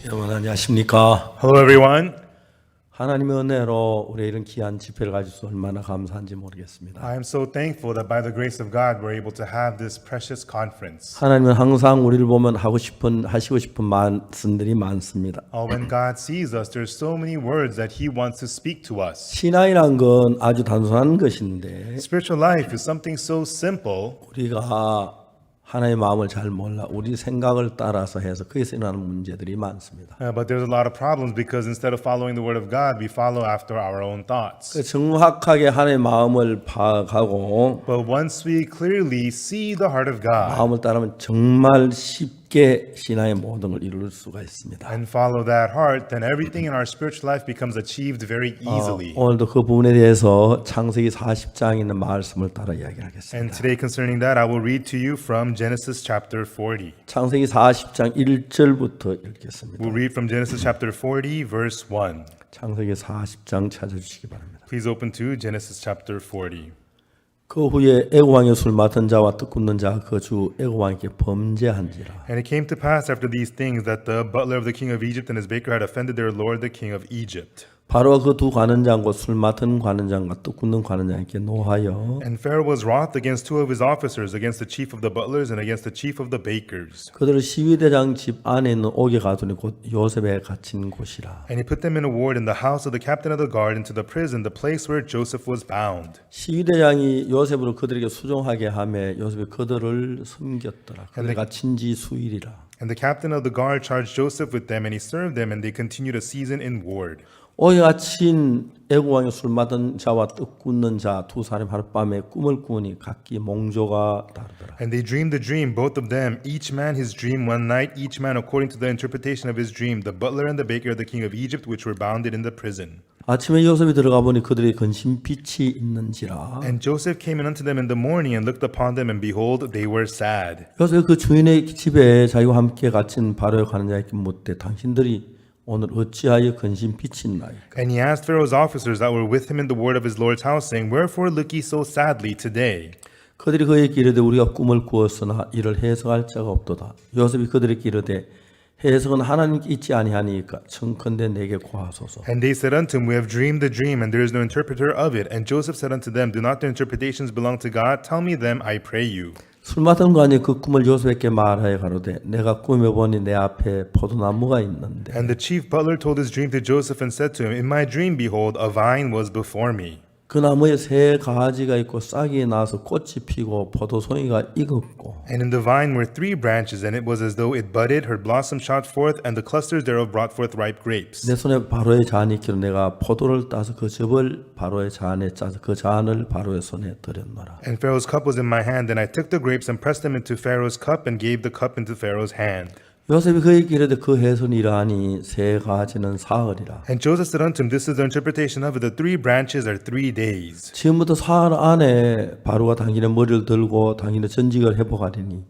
여러분 안녕하십니까? Hello, everyone. 하나님의 은혜로 우리 이런 귀한 집회를 가질 수 얼마나 감사한지 모르겠습니다. I am so thankful that by the grace of God we're able to have this precious conference. 하나님은 항상 우리를 보면 하시고 싶은 말씀들이 많습니다. When God sees us, there's so many words that He wants to speak to us. 신앙이란 건 아주 단순한 것인데 Spiritual life is something so simple, 우리가 하나님의 마음을 잘 몰라 우리 생각을 따라서 해서 거기서 일어나는 문제들이 많습니다. but there's a lot of problems because instead of following the Word of God, we follow after our own thoughts. 정확하게 하나님의 마음을 파악하고 But once we clearly see the heart of God 마음을 따르면 정말 쉽게 신앙의 모든 걸 이룰 수가 있습니다. and follow that heart, then everything in our spiritual life becomes achieved very easily. 오늘도 그 부분에 대해서 창세기 40장에 있는 말씀을 따라 이야기하겠습니다. And today concerning that, I will read to you from Genesis chapter 40. 창세기 40장 1절부터 읽겠습니다. We'll read from Genesis chapter 40, verse 1. 창세기 40장 찾아주시기 바랍니다. Please open to Genesis chapter 40. 그 후에 애고왕의 술 맡은 자와 뜻 굽는 자가 그 주 애고왕에게 범죄한지라. And it came to pass after these things that the butler of the king of Egypt and his baker had offended their lord, the king of Egypt. 바로가 그 두 관원장과 술 맡은 관원장과 뜻 굽는 관원장에게 노하여 And Pharaoh was wroth against two of his officers, against the chief of the butlers and against the chief of the bakers. 그들을 시위대장 집 안에 있는 옥에 가두니 곧 요셉에 갇힌 곳이라. And he put them in a ward in the house of the captain of the guard into the prison, the place where Joseph was bound. 시위대장이 요셉으로 그들에게 수종하게 하며 요셉이 그들을 섬겼더라. 그들과 친지 수일이라. And the captain of the guard charged Joseph with them, and he served them, and they continued a season in ward. 옥에 갇힌 애고왕의 술 맡은 자와 뜻 굽는 자 두 사람이 하룻밤에 꿈을 꾸니 각기 몽조가 다르더라. And they dreamed a dream, both of them, each man his dream one night, each man according to the interpretation of his dream, the butler and the baker of the king of Egypt, which were bounded in the prison. 아침에 요셉이 들어가 보니 그들의 근심 빛이 있는지라. And Joseph came in unto them in the morning and looked upon them, and behold, they were sad. 요셉이 그 주인의 집에 자기와 함께 갇힌 바로의 관원장에게 묻되 당신들이 오늘 어찌하여 근심 빛이 있나이까. And he asked Pharaoh's officers that were with him in the ward of his lord's house, saying, Wherefore look ye so sadly today? 그들이 그에게 이르되 우리가 꿈을 꾸었으나 이를 해석할 자가 없도다. 요셉이 그들에게 이르되 해석은 하나님께 있지 아니하니까 청컨대 내게 고하소서. And they said unto him, We have dreamed the dream, and there is no interpreter of it. And Joseph said unto them, Do not the interpretations belong to God? Tell me them, I pray you. 술 맡은 관이 그 꿈을 요셉에게 말하여 가로되 내가 꿈에 보니 내 앞에 포도나무가 있는데 And the chief butler told his dream to Joseph and said to him, In my dream, behold, a vine was before me. 그 나무에 새 가지가 있고 싹이 나서 꽃이 피고 포도송이가 익었고 And in the vine were 3 branches, and it was as though it budded, her blossom shot forth, and the clusters thereof brought forth ripe grapes. 내 손에 바로의 잔이 있기로 내가 포도를 따서 그 즙을 바로의 잔에 짜서 그 잔을 바로의 손에 들였노라. And Pharaoh's cup was in my hand, and I took the grapes and pressed them into Pharaoh's cup and gave the cup into Pharaoh's hand. 요셉이 그에게 이르되 그 해석은 이러하니 새 가지는 사흘이라. And Joseph said unto him, This is the interpretation of it, the 3 branches are 3 days. 지금부터 사흘 안에 바로가 당신의 머리를 들고 당신의 전직을 회복하리니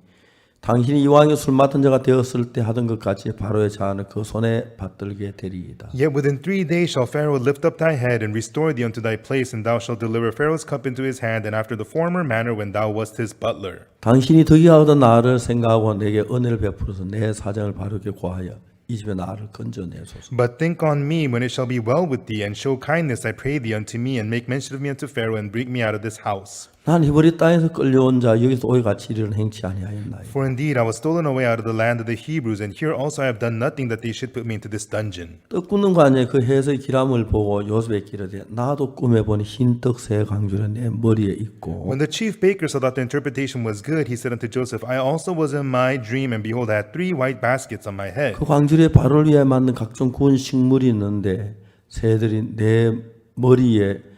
당신이 이왕에 술 맡은 자가 되었을 때 하던 것같이 바로의 잔을 그 손에 받들게 되리이다. Yet within 3 days shall Pharaoh lift up thy head and restore thee unto thy place, and thou shalt deliver Pharaoh's cup into his hand, and after the former manner when thou wast his butler. 당신이 덕이하던 나를 생각하고 내게 은혜를 베풀어서 내 사정을 바르게 고하여 이 집에 나를 건져내소서. But think on me when it shall be well with thee, and show kindness, I pray thee, unto me, and make mention of me unto Pharaoh, and bring me out of this house. 난 히브리 땅에서 끌려온 자 여기서 오해 같이 이르는 행치 아니하였나이다. For indeed I was stolen away out of the land of the Hebrews, and here also I have done nothing that they should put me into this dungeon. 떡 굽는 관에 그 해석의 기람을 보고 요셉에게 이르되 나도 꿈에 보니 흰떡 새 강줄에 내 머리에 있고 When the chief baker saw that the interpretation was good, he said unto Joseph, I also was in my dream, and behold, I had 3 white baskets on my head. 그 광줄에 바로를 위해 만든 각종 구운 식물이 있는데 새들이 내 머리에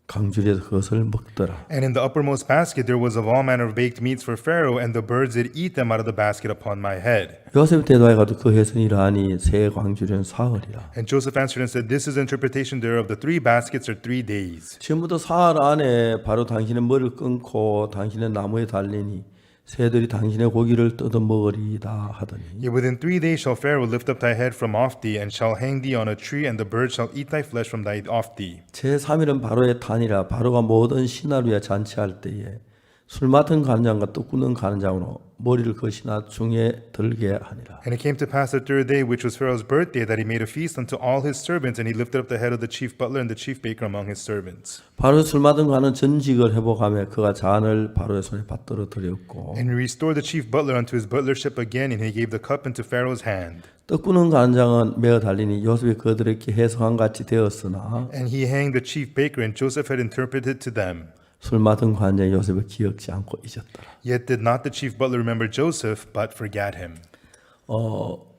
강줄에서 그것을 먹더라. And in the uppermost basket there was of all manner of baked meats for Pharaoh, and the birds did eat them out of the basket upon my head. 요셉이 대답하여가지고 그 해석이 이러하니 새 광줄에는 사흘이라. And Joseph answered and said, This is the interpretation thereof, the 3 baskets are 3 days. 지금부터 사흘 안에 바로 당신의 머리를 끊고 당신의 나무에 달리니 새들이 당신의 고기를 뜯어 먹으리이다 하더니 Yet within 3 days shall Pharaoh lift up thy head from off thee, and shall hang thee on a tree, and the birds shall eat thy flesh from thy off thee. 제3일은 바로의 탄이라. 바로가 모든 신하를 위해 잔치할 때에 술 맡은 간장과 떡 굽는 간장으로 머리를 것이나 중에 들게 하니라. And it came to pass the third day, which was Pharaoh's birthday, that he made a feast unto all his servants, and he lifted up the head of the chief butler and the chief baker among his servants. 바로의 술 맡은 간은 전직을 회복하며 그가 잔을 바로의 손에 받들어 드렸고 And he restored the chief butler unto his butlership again, and he gave the cup into Pharaoh's hand. 떡 굽는 간장은 매어 달리니 요셉이 그들에게 해석한 같이 되었으나 And he hanged the chief baker, and Joseph had interpreted to them. 술 맡은 간장이 요셉을 기억지 않고 잊었더라. Yet did not the chief butler remember Joseph, but forgat him.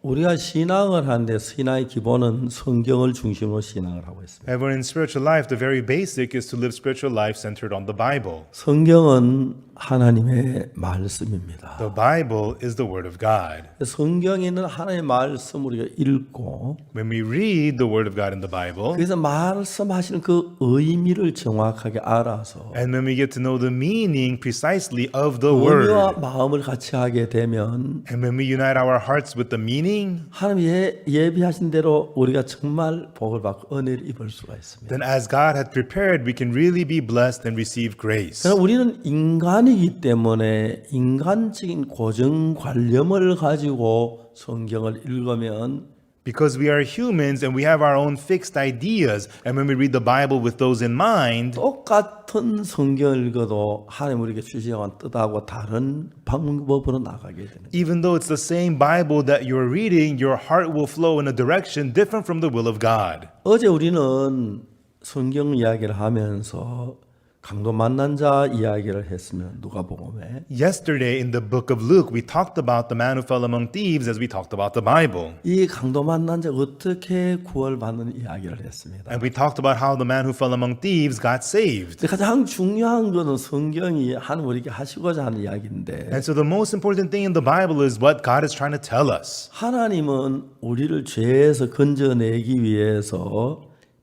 우리가 신앙을 하는데 신앙의 기본은 성경을 중심으로 신앙을 하고 있습니다. However, in spiritual life, the very basic is to live spiritual life centered on the Bible. 성경은 하나님의 말씀입니다. The Bible is the Word of God. 성경에 있는 하나님의 말씀을 우리가 읽고 When we read the Word of God in the Bible, 그래서 말씀하시는 그 의미를 정확하게 알아서 and when we get to know the meaning precisely of the 의미와 Word, 마음을 같이 하게 되면 and when we unite our hearts with the meaning, 하나님이 예비하신 대로 우리가 정말 복을 받고 은혜를 입을 수가 있습니다. then as God had prepared, we can really be blessed and receive grace. 그러나 우리는 인간이기 때문에 인간적인 고정관념을 가지고 성경을 읽으면 Because we are humans and we have our own fixed ideas, and when we read the Bible with those in mind, 똑같은 성경을 읽어도 하나님 우리에게 주시는 뜻하고 다른 방법으로 나가게 되는 거예요. even though it's the same Bible that you're reading, your heart will flow in a direction different from the will of God. 어제 우리는 성경 이야기를 하면서 강도 만난 자 이야기를 했으면 누가복음에 Yesterday in the book of Luke, we talked about the man who fell among thieves as we talked about the Bible. 이 강도 만난 자 어떻게 구원받는 이야기를 했습니다. And we talked about how the man who fell among thieves got saved. 가장 중요한 것은 성경이 하나님 우리에게 하시고자 하는 이야기인데 And so the most important thing in the Bible is what God is trying to tell us. 하나님은 우리를 죄에서 건져내기 위해서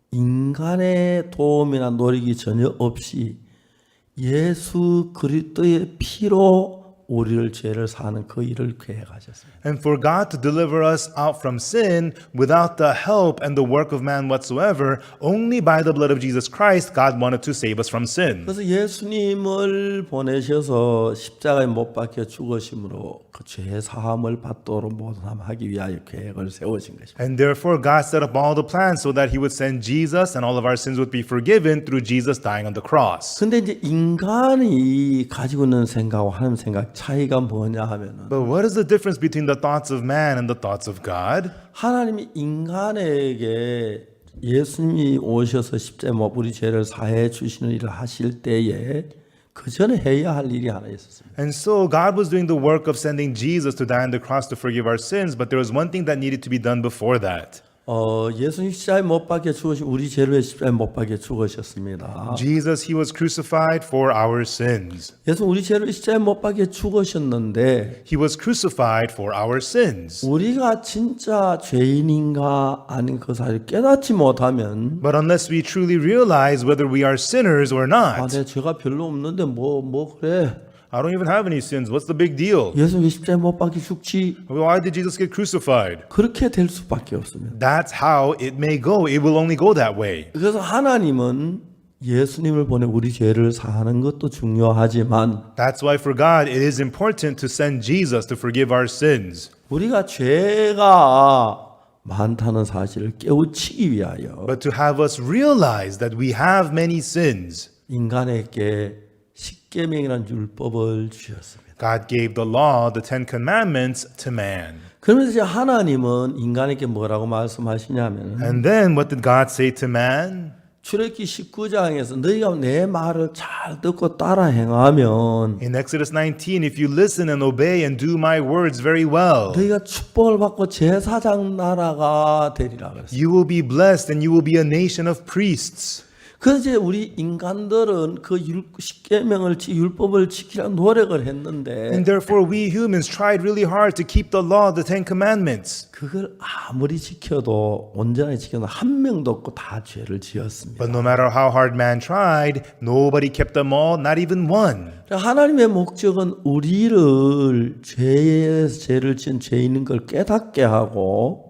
인간의 도움이나 노력이 전혀 없이 예수 그리스도의 피로 우리를 죄를 사는 그 일을 계획하셨습니다. And for God to deliver us out from sin without the help and the work of man whatsoever, only by the blood of Jesus Christ, God wanted to save us from sin. 그래서 예수님을 보내셔서 십자가에 못 박혀 죽으심으로 그 죄 사함을 받도록 모든 사람 하기 위하여 계획을 세우신 것입니다. And therefore, God set up all the plans so that He would send Jesus and all of our sins would be forgiven through Jesus dying on the cross. 근데 이제 인간이 가지고 있는 생각과 하나님 생각 차이가 뭐냐 하면은 But what is the difference between the thoughts of man and the thoughts of God? 하나님이 인간에게 예수님이 오셔서 십자가에 못 우리 죄를 사해 주시는 일을 하실 때에 그 전에 해야 할 일이 하나 있었습니다. And so God was doing the work of sending Jesus to die on the cross to forgive our sins, but there was one thing that needed to be done before that. 예수님 십자가에 못 박혀 죽으신 우리 죄를 위해 십자가에 못 박혀 죽으셨습니다. Jesus, He was crucified for our sins. 예수 우리 죄를 십자가에 못 박혀 죽으셨는데 He was crucified for our sins. 우리가 진짜 죄인인가 아닌 그 사실을 깨닫지 못하면 But unless we truly realize whether we are sinners or not, 내 죄가 별로 없는데 뭐 그래 I don't even have any sins. What's the big deal? 예수 왜 십자가에 못 박혀 죽지? Why did Jesus get crucified? 그렇게 될 수밖에 없습니다. That's how it may go. It will only go that way. 그래서 하나님은 예수님을 보내 우리 죄를 사하는 것도 중요하지만 That's why for God it is important to send Jesus to forgive our sins. 우리가 죄가 많다는 사실을 깨우치기 위하여 But to have us realize that we have many sins, 인간에게 십계명이라는 율법을 주셨습니다. God gave the law, the Ten Commandments, to man. 그러면서 이제 하나님은 인간에게 뭐라고 말씀하시냐면 And then what did God say to man? 출애굽기 19장에서 너희가 내 말을 잘 듣고 따라 행하면 In Exodus 19, if you listen and obey and do my words very well, 너희가 축복을 받고 제사장 나라가 되리라 그랬어요. you will be blessed and you will be a nation of priests. 그래서 이제 우리 인간들은 그 십계명을 율법을 지키려고 노력을 했는데 And therefore we humans tried really hard to keep the law, the Ten Commandments. 그걸 아무리 지켜도 온전하게 지켜도 한 명도 없고 다 죄를 지었습니다. But no matter how hard man tried, nobody kept them all, not even one. 하나님의 목적은 우리를 죄에서 죄를 지은 죄 있는 걸 깨닫게 하고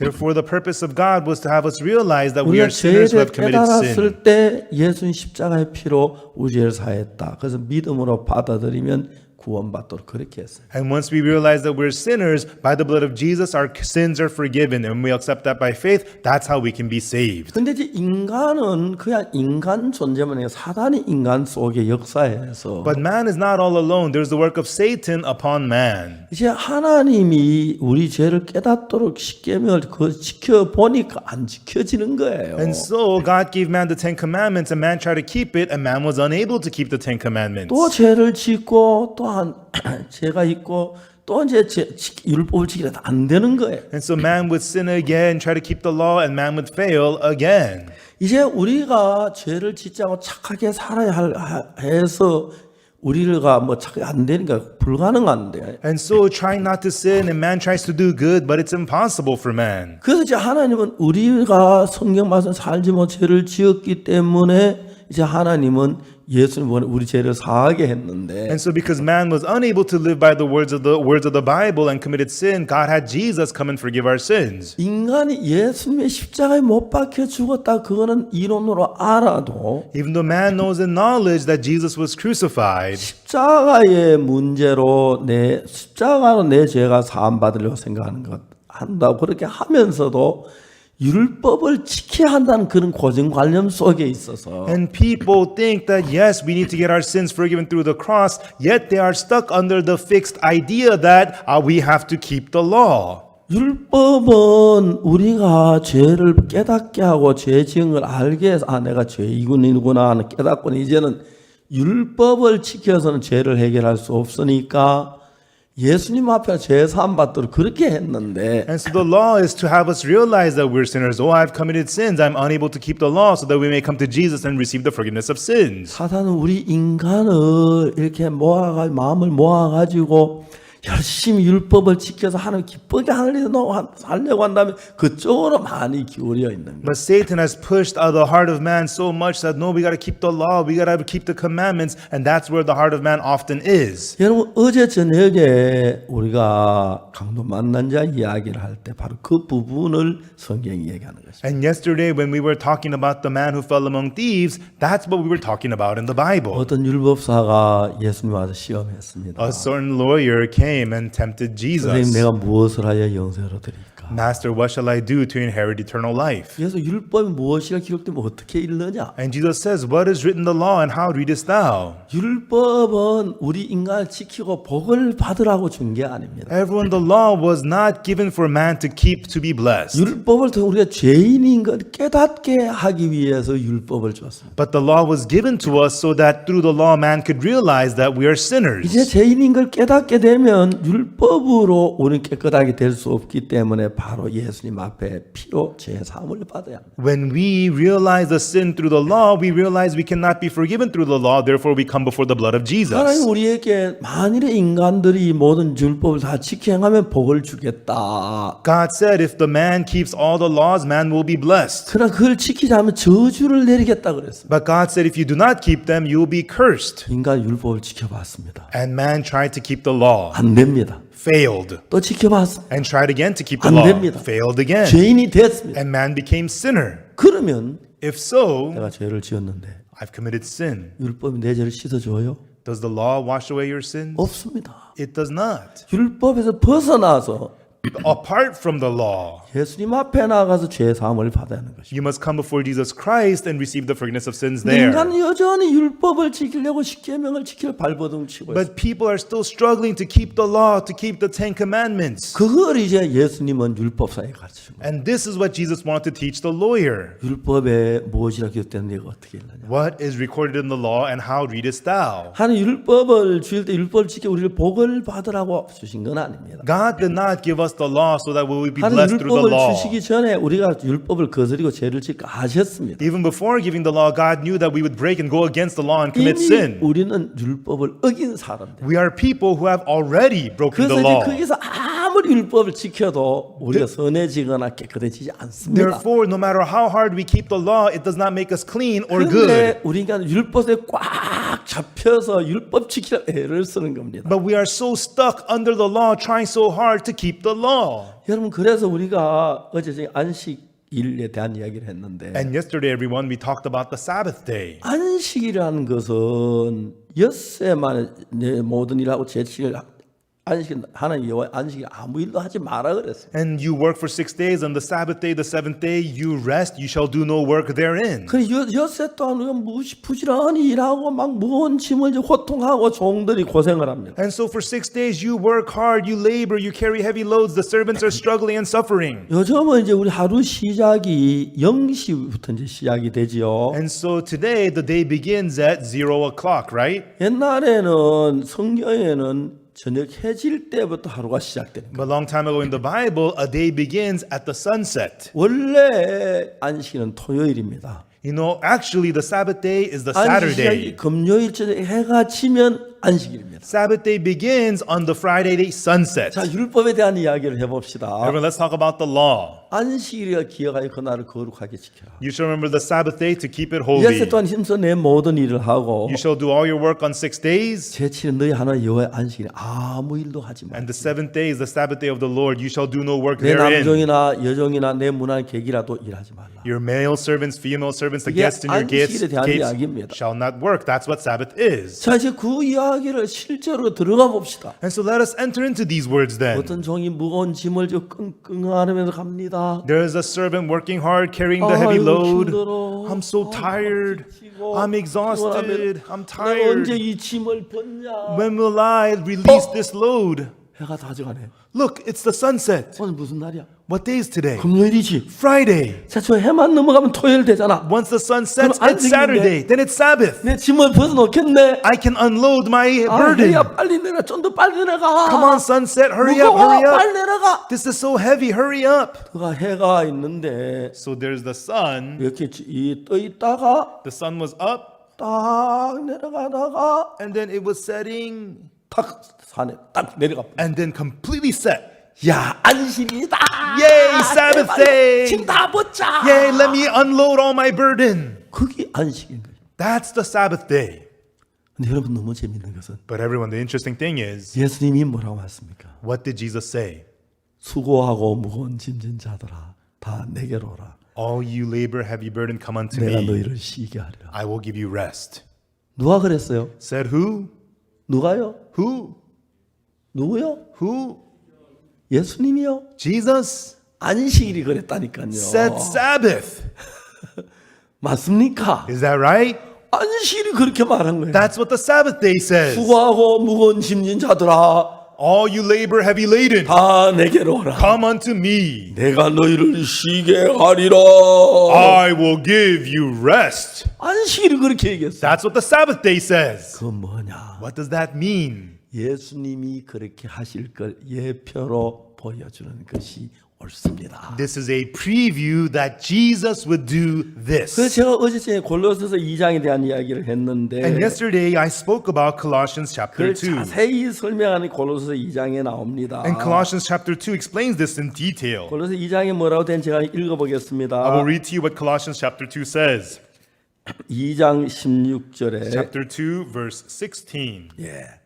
Therefore, the purpose of God was to have us realize that we 우리가 are sinners who 죄를 have committed sin. 깨달았을 때 예수님 십자가의 피로 우리 죄를 사했다. 그래서 믿음으로 받아들이면 구원받도록 그렇게 했어요. And once we realize that we're sinners, by the blood of Jesus, our sins are forgiven. And when we accept that by faith, that's how we can be saved. 근데 이제 인간은 그냥 인간 존재만 해요. 사단이 인간 속에 역사해서 But man is not all alone. There's the work of Satan upon man. 이제 하나님이 우리 죄를 깨닫도록 십계명을 지켜보니까 안 지켜지는 거예요. And so God gave man the Ten Commandments, and man tried to keep it, and man was unable to keep the Ten Commandments. 또 죄를 짓고 또한 죄가 있고 또 이제 율법을 지키려도 안 되는 거예요. And so man would sin again, try to keep the law, and man would fail again. 이제 우리가 죄를 짓지 않고 착하게 살아야 해서 우리가 뭐 착하게 안 되니까 불가능한데. And so trying not to sin, and man tries to do good, but it's impossible for man. 그래서 이제 하나님은 우리가 성경 말씀 살지 못 죄를 지었기 때문에 이제 하나님은 예수님 우리 죄를 사하게 했는데. And so because man was unable to live by the words of the Bible and committed sin, God had Jesus come and forgive our sins. 인간이 예수님의 십자가에 못 박혀 죽었다 그거는 이론으로 알아도 Even though man knows in knowledge that Jesus was crucified, 십자가의 문제로 십자가로 내 죄가 사함 받으려고 생각하는 것 한다고 그렇게 하면서도 율법을 지켜야 한다는 그런 고정관념 속에 있어서 and people think that yes, we need to get our sins forgiven through the cross, yet they are stuck under the fixed idea that we have to keep the law. 율법은 우리가 죄를 깨닫게 하고 죄 지은 걸 알게 해서 내가 죄이구나 하는 깨닫고는 이제는 율법을 지켜서는 죄를 해결할 수 없으니까 예수님 앞에 죄 사함 받도록 그렇게 했는데. And so the law is to have us realize that we're sinners. Oh, I've committed sins. I'm unable to keep the law, so that we may come to Jesus and receive the forgiveness of sins. 사단은 우리 인간을 이렇게 마음을 모아가지고 열심히 율법을 지켜서 하나님 기쁘게 하려고 한다면 그쪽으로 많이 기울여 있는 거예요. But Satan has pushed the heart of man so much that no, we got to keep the law, we got to keep the commandments, and that's where the heart of man often is. 여러분 어제 저녁에 우리가 강도 만난 자 이야기를 할 때 바로 그 부분을 성경이 얘기하는 것입니다. And yesterday when we were talking about the man who fell among thieves, that's what we were talking about in the Bible. 어떤 율법사가 예수님 와서 시험했습니다. A certain lawyer came and tempted 선생님 Jesus. 내가 무엇을 하여 영생을 얻으리까? Master, what shall I do to inherit eternal life? 그래서 율법이 무엇이라 기록되면 어떻게 읽느냐? And Jesus says, what is written in the law, and how readest thou? 율법은 우리 인간을 지키고 복을 받으라고 준 게 아닙니다. Everyone, the law was not given for man to keep to be blessed. 율법을 통해 우리가 죄인인 걸 깨닫게 하기 위해서 율법을 줬습니다. But the law was given to us so that through the law man could realize that we are sinners. 이제 죄인인 걸 깨닫게 되면 율법으로 우리는 깨끗하게 될 수 없기 때문에 바로 예수님 앞에 피로 죄 사함을 받아야 합니다. When we realize the sin through the law, we realize we cannot be forgiven through the law. Therefore, we come before the blood of Jesus. 하나님 우리에게 만일에 인간들이 모든 율법을 다 지켜 행하면 복을 주겠다. God said, if the man keeps all the laws, man will be blessed. 그러나 그걸 지키지 않으면 저주를 내리겠다 그랬습니다. But God said, if you do not keep them, you will be cursed. 인간 율법을 지켜봤습니다. And man tried to keep the law, 안 됩니다. failed. 또 지켜봤습니다. And tried again to keep the 안 law, 됩니다. failed again. 죄인이 됐습니다. And man became sinner. 그러면 If so, 내가 죄를 지었는데 I've committed sin. 율법이 내 죄를 씻어줘요? Does the law wash away your sins? 없습니다. It does not. 율법에서 벗어나서 Apart from the law, 예수님 앞에 나가서 죄 사함을 받아야 하는 것입니다. you must come before Jesus Christ and receive the forgiveness of sins there. 인간은 여전히 율법을 지키려고 십계명을 지키려 발버둥 치고 있어요. But people are still struggling to keep the law, to keep the Ten Commandments. 그걸 이제 예수님은 율법사에 가르치는 거예요. And this is what Jesus wanted to teach the lawyer. 율법에 무엇이라 기록된 내가 어떻게 읽느냐? What is recorded in the law, and how readest thou? 하나님 율법을 주실 때 율법을 지켜 우리를 복을 받으라고 주신 건 아닙니다. God did not give us the law so that we will be 하나님 blessed through the 율법을 law. 주시기 전에 우리가 율법을 거스리고 죄를 짓고 아셨습니다. Even before giving the law, God knew that we would break and go against the law and commit 이미 sin. 우리는 율법을 어긴 사람들. We are people who have already broken 그래서 the 이제 law. 거기서 아무리 율법을 지켜도 우리가 선해지거나 깨끗해지지 않습니다. Therefore, no matter how hard we keep the law, it does not make us clean or good. 그런데 우리가 율법에 꽉 잡혀서 율법 지키려 애를 쓰는 겁니다. But we are so stuck under the law, trying so hard to keep the law. 여러분 그래서 우리가 어제 안식일에 대한 이야기를 했는데 And yesterday, everyone, we talked about the Sabbath day. 안식이라는 것은 엿새 만에 내 모든 일하고 제칠 안식 하나님 여호와의 안식일 아무 일도 하지 마라 그랬어요. And you work for 6 days, on the Sabbath day, the seventh day, you rest, you shall do no work therein. 그래 엿새 동안 우리가 부지런히 일하고 막 무거운 짐을 호통하고 종들이 고생을 합니다. And so for 6 days, you work hard, you labor, you carry heavy loads, the servants are struggling and suffering. 요즘은 이제 우리 하루 시작이 0시부터 이제 시작이 되지요. And so today, the day begins at 0 o'clock, right? 옛날에는 성경에는 저녁 해질 때부터 하루가 시작됩니다. But a long time ago in the Bible, a day begins at the sunset. 원래 안식일은 토요일입니다. You know, actually, the Sabbath day is the 안식 시작이 Saturday. 금요일 저녁 해가 지면 안식일입니다. Sabbath day begins on the Friday day sunset. 자, 율법에 대한 이야기를 해봅시다. Everyone, let's talk about the law. 안식일을 기억하여 그날을 거룩하게 지켜라. You shall remember the Sabbath day to keep it 엿새 holy. 또한 힘써 내 모든 일을 하고 You shall do all your work on 6 days. 제칠은 너희 하나님 여호와의 안식일에 아무 일도 하지 마. And the seventh day is the Sabbath day of the Lord. You shall do no work 내 therein. 남종이나 여종이나 내 문화의 객이라도 일하지 말라. Your male servants, female servants, the 이게 guests in your gates 안식일에 대한 이야기입니다. shall not work. That's what Sabbath is. 자, 이제 그 이야기를 실제로 들어가 봅시다. And so let us enter into these words then. 어떤 종이 무거운 짐을 저 끙끙하면서 갑니다. There is a servant working hard, carrying the heavy 아이고, load. 힘들어. I'm so tired. 지치고, I'm exhausted. I'm 내가 언제 tired. 이 짐을 벗냐? When will I release this load? 해가 다 져가네. Look, it's the sunset. 오늘 무슨 날이야? What day is today? 금요일이지. Friday. 자, 저 해만 넘어가면 토요일 되잖아. Once the sun sets, 그럼 it's Saturday. 안식일인데. Then it's Sabbath. 내 짐을 벗어놓겠네. I can unload my 아, burden. 해야 빨리 내려. 좀 더 빨리 내려가. Come on, sunset, hurry up, 무거워. hurry 빨리 up. 내려가. This is so heavy, hurry up. 그가 해가 있는데 So there's the sun. 이렇게 떠 있다가 The sun was up, 딱 내려가다가 and then it was setting, 탁 산에 딱 내려가. and then completely set. 야, 안식이다. Yay, Sabbath day. 짐 다 벗자. Yay, let me unload all my burden. 그게 안식인 거예요. That's the Sabbath day. 근데 여러분 너무 재밌는 것은 But everyone, the interesting thing is, 예수님이 뭐라고 말씀입니까? what did Jesus say? 수고하고 무거운 짐진 자들아 다 내게로 오라. All you labor, heavy burden, come unto 내가 me. 너희를 쉬게 하리라. I will give you rest. 누가 그랬어요? Said who? 누가요? Who? 누구요? Who? 예수님이요? Jesus 안식일이 그랬다니까요. said Sabbath. 맞습니까? Is that right? 안식일이 그렇게 말한 거예요. That's what the Sabbath day says. 수고하고 무거운 짐진 자들아 All you labor, heavy laden, 다 내게로 오라. come unto me. 내가 너희를 쉬게 하리라. I will give you rest. 안식일이 그렇게 얘기했어요. That's what the Sabbath day says. 그 뭐냐? What does that mean? 예수님이 그렇게 하실 걸 예표로 보여주는 것이 옳습니다. This is a preview that Jesus would do 그래서 this. 제가 어제 골로새서 2장에 대한 이야기를 했는데 And yesterday I spoke about Colossians chapter 그걸 2. 자세히 설명하는 골로새서 2장에 나옵니다. And Colossians chapter 2 explains this in detail. 골로새 2장에 뭐라고 된 제가 I 읽어보겠습니다. will read to you what Colossians chapter 2 says. 2장 16절에 Chapter 2 verse 16. 예.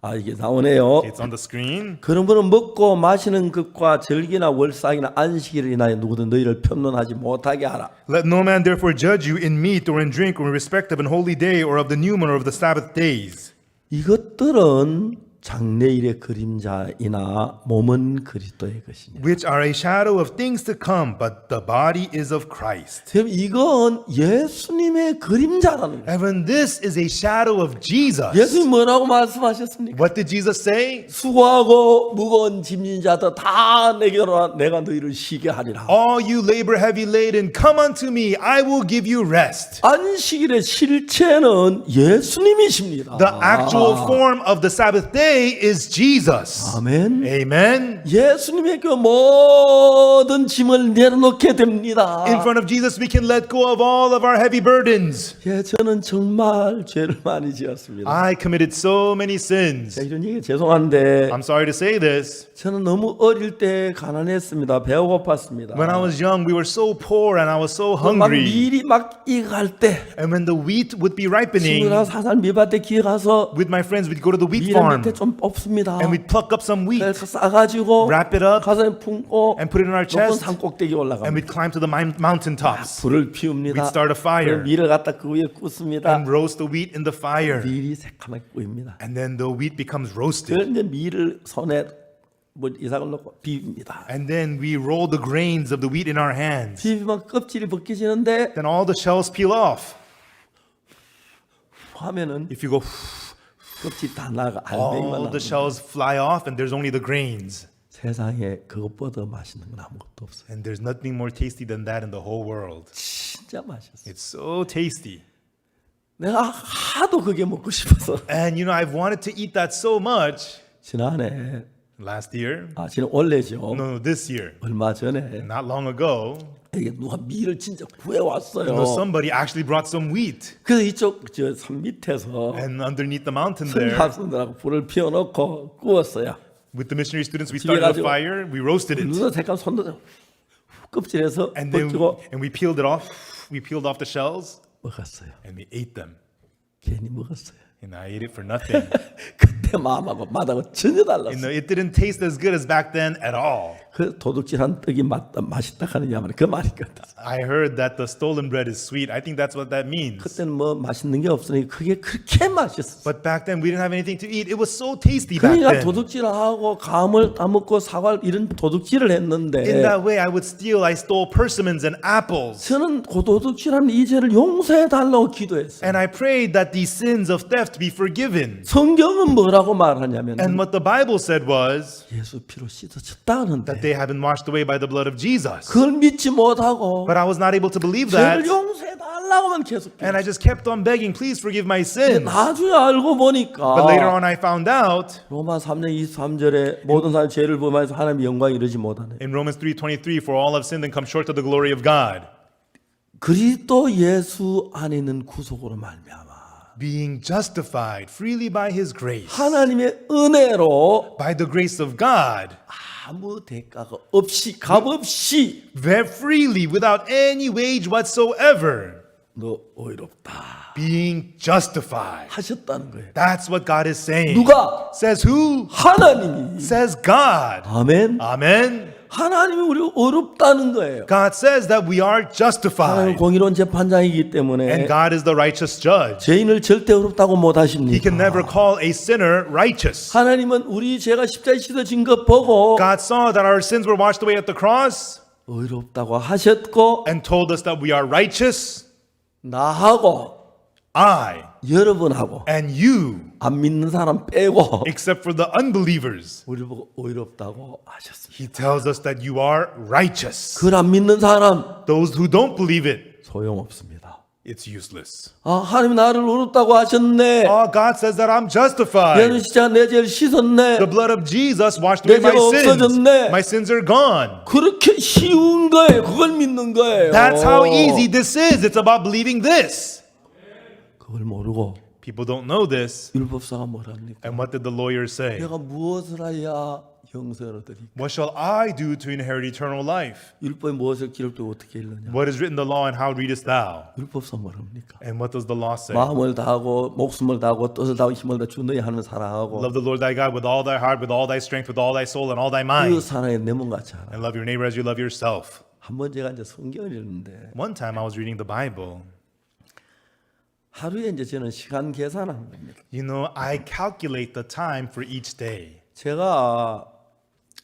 아 이게 나오네요. It's on the screen. 그러므로 먹고 마시는 것과 절기나 월삭이나 안식일을 인하여 누구든 너희를 편론하지 못하게 하라. Let no man therefore judge you in meat or in drink or in respect of an holy day or of the new moon or of the Sabbath days. 이것들은 장래일의 그림자이나 몸은 그리스도의 것이냐. Which are a shadow of things to come, but the body is of Christ. 여러분 이건 예수님의 그림자라는 거예요. Evan, this is a shadow of Jesus. 예수님 뭐라고 말씀하셨습니까? What did Jesus say? 수고하고 무거운 짐진 자들 다 내게로 와, 내가 너희를 쉬게 하리라. All you labor heavy laden, come unto me, I will give you rest. 안식일의 실체는 예수님이십니다. The actual form of the Sabbath day is Jesus. 아멘. Amen. 예수님의 그 모든 무거운 짐을 내려놓게 됩니다. In front of Jesus, we can let go of all of our heavy burdens. 예, 저는 정말 죄를 많이 지었습니다. I committed so many sins. 이런 얘기 죄송한데 I'm sorry to say this. 저는 너무 어릴 때 가난했습니다. 배가 고팠습니다. When I was young, we were so poor and I was so 막 hungry. 밀이 막 익을 때 And when the wheat would be ripening, 친구랑 사산 밀밭에 기어가서 with my friends, we'd go to the wheat 밀 farm 밑에 좀 뽑습니다. and we'd pluck up some wheat, 그래서 싸가지고 wrap it up, 가서 품고 and put it in our 높은 chest, 산 꼭대기 and 올라갑니다. we'd climb to the mountain tops 불을 피웁니다. We'd start a fire. 그리고 밀을 갖다 그 위에 굽습니다. and roast the wheat in the fire. 밀이 새카맣게 보입니다. And then the wheat becomes roasted. 그걸 이제 밀을 손에 뭐 이삭을 넣고 비빕니다. And then we roll the grains of the wheat in our hands. 비비면 껍질이 벗겨지는데 Then all the shells peel off. 하면은 If you go, 껍질 다 나가 알맹이만 all 나옵니다. the shells fly off and there's only the grains. 세상에 그것보다 맛있는 건 아무것도 없어요. And there's nothing more tasty than that in the whole world. 진짜 맛있어요. It's so tasty. 내가 하도 그게 먹고 싶어서 And you know, I've wanted to eat that so much. 지난해 Last year? 지난 원래죠. No, this year. 얼마 전에 Not long ago, 이게 누가 밀을 진짜 구해 왔어요. somebody actually brought some wheat. 그래서 이쪽 저 산 밑에서 And underneath the mountain there, 선교학생들하고 불을 피워놓고 구웠어요. with the missionary students, we 집에 started a 가지고 fire. We roasted it. 누가 잠깐 손도 껍질에서 And then 벗기고 we peeled it off. We peeled off the shells 먹었어요. and we ate them. 괜히 먹었어요. And I ate it for nothing. 그때 마음하고 맛하고 전혀 달랐어요. It didn't taste as good as back then at all. 그 도둑질한 떡이 맛있다 하느냐 말이야. 그 말이 같아. I heard that the stolen bread is sweet. I think that's what that means. 그때는 뭐 맛있는 게 없으니 그게 그렇게 맛있었어. But back then we didn't have anything to eat. It was so tasty back 그러니까 then. 도둑질하고 감을 따먹고 사과 이런 도둑질을 In 했는데 that way, I stole persimmons and apples. 저는 그 도둑질한 이 죄를 용서해 달라고 기도했어요. And I prayed that these sins of theft be forgiven. 성경은 뭐라고 말하냐면 And what the Bible said was 예수 피로 씻어졌다는데 that they had been washed away by the blood of Jesus. 그걸 믿지 못하고 But I was not able to believe 죄를 that. 용서해 달라고만 계속 And I just kept on begging, please forgive my sins. 나중에 알고 보니까 But later on, I found out 로마 3장 23절에 모든 사람 죄를 범하여서 하나님의 영광에 이르지 못하네. in Romans 3:23, for all have sinned and come short of the glory of God. 그리스도 예수 안에 있는 구속으로 말미암아 Being justified freely by His grace, 하나님의 은혜로 by the grace of God, 아무 대가가 없이 값 없이 very freely, without any wage whatsoever, 너 의롭다 being justified. 하셨다는 거예요. That's what God is saying. 누가? Says who? 하나님이. Says God. 아멘. Amen. 하나님이 우리를 의롭다는 거예요. God says that we are 하나님 justified. 공의로운 재판장이기 때문에 And God is the righteous judge. 죄인을 절대 의롭다고 못 He can 하십니다. never call a sinner righteous. 하나님은 우리 죄가 십자가에 씻어진 것 보고 God saw that our sins were washed away at the cross 의롭다고 하셨고 and told us that we are righteous. 나하고 I 여러분하고 and you, 안 믿는 사람 빼고 except for the unbelievers. 우리 보고 의롭다고 하셨습니다. He tells us that you are righteous. 그걸 안 믿는 사람 Those who don't believe it, 소용없습니다. it's useless. 하나님 나를 의롭다고 하셨네. Oh, God says that I'm justified. 예수 십자가 내 죄를 씻었네. The blood of Jesus washed away 내 my 죄가 sins. 없어졌네. My sins are gone. 그렇게 쉬운 거예요. 그걸 믿는 거예요. That's how easy this is. It's about believing this. 그걸 모르고 People don't know this. 율법사가 뭐랍니까? And what did the lawyer say? 내가 무엇을 해야 영생을 얻으리까? What shall I do to inherit eternal life? 율법에 무엇을 기록되고 어떻게 읽느냐? What is written in the law and how readest thou? 율법사 뭐랍니까? And what does the law say? 마음을 다하고 목숨을 다하고 뜻을 다하고 힘을 다 주 너희 하나님을 사랑하고 Love the Lord thy God with all thy heart, with all thy strength, with all thy soul, and all thy 그 mind. 사랑에 내 몸같이 하라. And love your neighbor as you love yourself. 한번 제가 이제 성경을 읽는데 One time I was reading the Bible. 하루에 이제 저는 시간 계산하는 겁니다. You know, I calculate the time for each day. 제가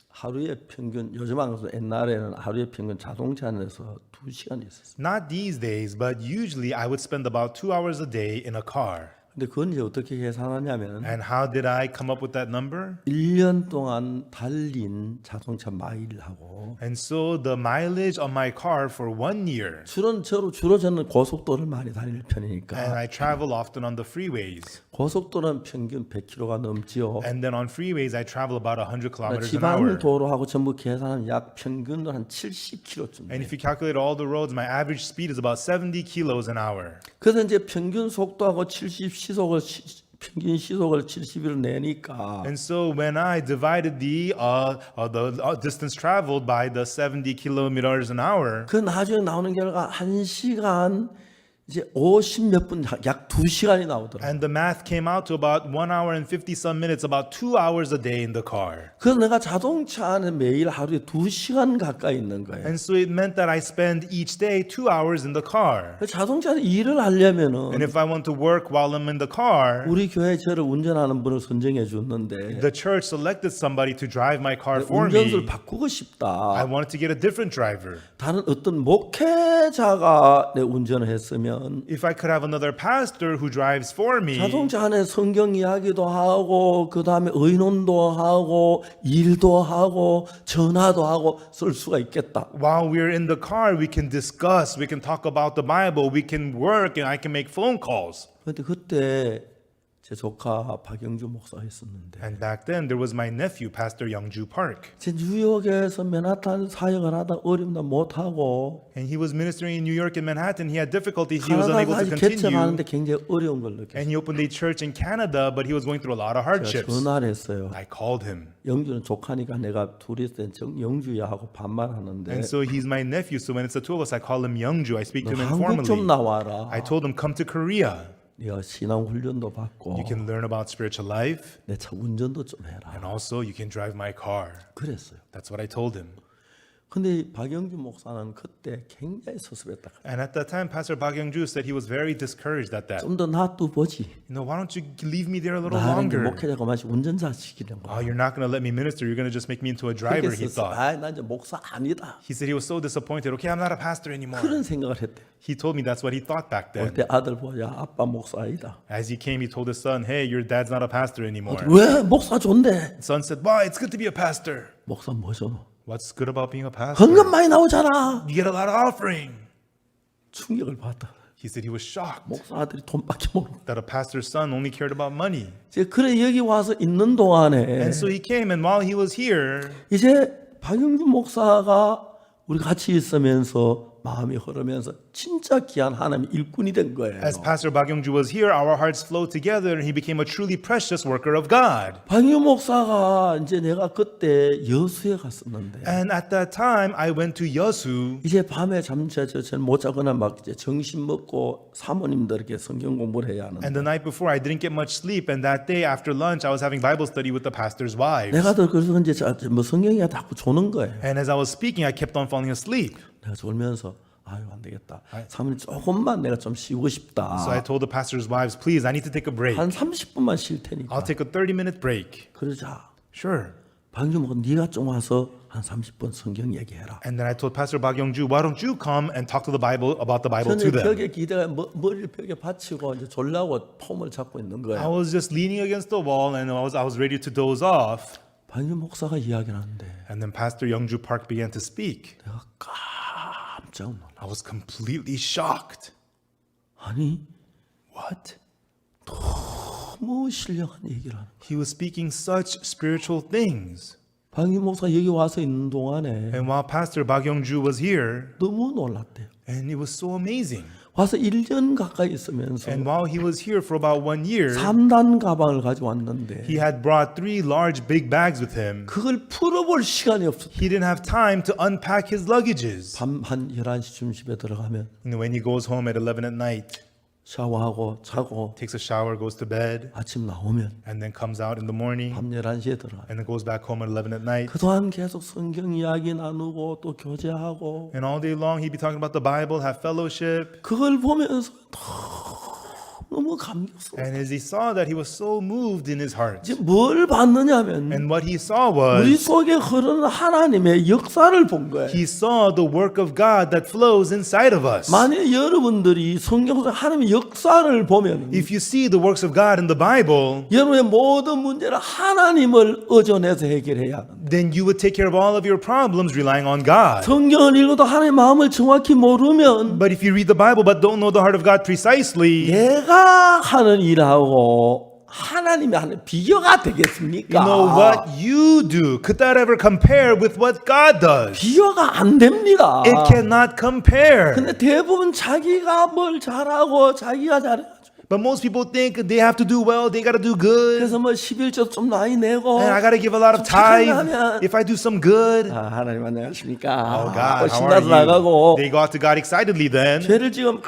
하루에 평균 요즘 안 그래도 옛날에는 하루에 평균 자동차 안에서 2시간 있었어요. Not these days, but usually I would spend about 2 hours a day in a car. 근데 그건 이제 어떻게 계산하냐면 And how did I come up with that number? 1년 동안 달린 자동차 마일하고 And so the mileage on my car for 1 year. 주로 저는 고속도로를 많이 다닐 And 편이니까 I travel often on the freeways. 고속도로는 평균 100km가 넘지요. And then on freeways, I travel about 100 kilometers an 지방 hour. 도로하고 전부 계산하면 약 평균으로 한 70km쯤. And if you calculate all the roads, my average speed is about 70 kilos an hour. 그래서 이제 평균 속도하고 70 시속을 평균 시속을 70으로 내니까 And so when I divided the distance traveled by the 70 kilometers an hour, 그 나중에 나오는 결과 1시간 이제 50 몇 분 약 2시간이 나오더라고요. and the math came out to about 1 hour and 50 some minutes, about 2 hours a day in the car. 그래서 내가 자동차 안에 매일 하루에 2시간 가까이 있는 거예요. And so it meant that I spend each day 2 hours in the car. 자동차 안에 일을 하려면은 And if I want to work while I'm in the car, 우리 교회 저를 운전하는 분을 선정해 줬는데 the church selected somebody to drive my car for 운전수를 me. 바꾸고 I 싶다. wanted to get a different driver. 다른 어떤 목회자가 내 운전을 했으면 If I could have another pastor who drives for me, 자동차 안에 성경 이야기도 하고 그 다음에 의논도 하고 일도 하고 전화도 하고 쓸 수가 있겠다. while we're in the car, we can discuss, we can talk about the Bible, we can work, and I can make phone calls. 그런데 그때 제 조카 박영주 목사가 있었는데 And back then, there was my nephew, Pastor Youngju Park. 제 뉴욕에서 맨하탄 사역을 하다 어렵다 못하고 And he was ministering in New York and Manhattan. He had difficulties. He was unable to 카나다까지 continue. 개척하는데 굉장히 어려운 걸 느꼈어요. And he opened a church in Canada, but he was going through a lot of 제가 hardships. 전화를 했어요. I called him. 영주는 조카니까 내가 둘이 있을 땐 영주야 하고 반말하는데 And so he's my nephew. So when it's the two of us, I call him Youngju. I speak to him 한국 좀 informally. 나와라. I told him, come to Korea. 네가 신앙 훈련도 받고 You can learn about spiritual life. 내 차 운전도 좀 해라. And also, you can drive my car. 그랬어요. That's what I told him. 근데 박영주 목사는 그때 굉장히 섭섭했다. And at that time, Pastor Bak Youngju said he was very discouraged at that. 좀 더 놔둬 보지. Why don't you leave me there a little 나는 longer? 목회자가 마치 운전자 시키는 Oh, 거야. you're not going to let me minister. You're going to just make me into a driver, he thought. 나 이제 목사 아니다. He said he was so disappointed. Okay, I'm not a pastor anymore. 그런 생각을 했대. He told me that's what he thought back then. 그때 아들 보자 아빠 목사 아니다. As he came, he told his son, hey, your dad's not a pastor anymore. 왜 목사 좋은데? The son said, wow, it's good to be a pastor. 목사 뭐죠? What's good about being a pastor? 헌금 많이 나오잖아. You get a lot of offering. 충격을 받다. He said he was shocked 목사 아들이 돈밖에 모르고. that a pastor's son only cared about money. 그래 여기 와서 있는 동안에 And so he came, and while he was here, 이제 박영준 목사가 우리 같이 있으면서 마음이 흐르면서 진짜 귀한 하나님의 일꾼이 된 거예요. as Pastor Bak Youngju was here, our hearts flowed together, and he became a truly precious worker of God. 박영준 목사가 이제 내가 그때 여수에 갔었는데 And at that time, I went to Yeosu. 이제 밤에 잠자서 못 자거나 막 이제 점심 먹고 사모님들에게 성경 공부를 해야 하는데 And the night before, I didn't get much sleep. And that day after lunch, I was having Bible study with the pastor's wives. 내가 그래서 이제 뭐 성경이 자꾸 조는 거예요. And as I was speaking, I kept on falling asleep. 내가 졸면서 아유 안 되겠다. 사모님 조금만 내가 좀 쉬고 싶다. So I told the pastor's wives, please, I need to take a break. 한 30분만 쉴 테니까. I'll take a 30-minute break. 그러자 Sure. 박영준 목사 네가 좀 와서 한 30분 성경 얘기해라. And then I told Pastor Bak Youngju, why don't you come and talk to the Bible about the Bible to 저는 them? 벽에 기대가 머리를 벽에 받치고 이제 졸라고 폼을 잡고 있는 I 거예요. was just leaning against the wall, and I was ready to doze off. 박영준 목사가 이야기를 하는데 And then Pastor Youngju Park began to speak. 내가 깜짝 놀라. I was completely shocked. 아니 What? 너무 신령한 얘기를 하는. He was speaking such spiritual things. 박영준 목사 여기 와서 있는 동안에 And while Pastor Bak Youngju was here, 너무 놀랐대요. and it was so amazing. 와서 1년 가까이 있으면서 And while he was here for about 1 year, 3단 가방을 가지고 왔는데 he had brought 3 large big bags with him. 그걸 풀어볼 시간이 없었대. He didn't have time to unpack his luggages. 밤 한 11시쯤 집에 들어가면 And when he goes home at 11 at night, 샤워하고 자고 takes a shower, goes to bed, 아침 나오면 and then comes out in the morning, 밤 11시에 들어가요. and then goes back home at 11 at night. 그동안 계속 성경 이야기 나누고 또 교제하고 And all day long, he'd be talking about the Bible, have fellowship. 그걸 보면서 너무 감격스러워. And as he saw that, he was so moved in his heart. 이제 뭘 봤느냐면 And what he saw 우리 was, 속에 흐르는 하나님의 역사를 본 거예요. he saw the work of God that flows inside of us. 만약 여러분들이 성경 속 하나님의 역사를 보면 If you see the works of God in the Bible, 여러분의 모든 문제를 하나님을 의존해서 해결해야 합니다. then you would take care of all of your problems relying on God. 성경을 읽어도 하나님의 마음을 정확히 모르면 But if you read the Bible but don't know the heart of God precisely, 내가 하는 일하고 하나님이 하는 비교가 되겠습니까? You know what you do? Could that ever compare with what God does? 비교가 안 됩니다. It cannot compare. 근데 대부분 자기가 뭘 잘하고 자기가 잘해가지고 But most people think they have to do well, they got to do good. 그래서 뭐 11조 좀 많이 내고 And I got to give a lot of 착하게 tithe 하면 if I do some good. 아, 하나님 안녕하십니까? Oh God, how 신나서 are 나가고 you? They go out to God excitedly then. 죄를 지금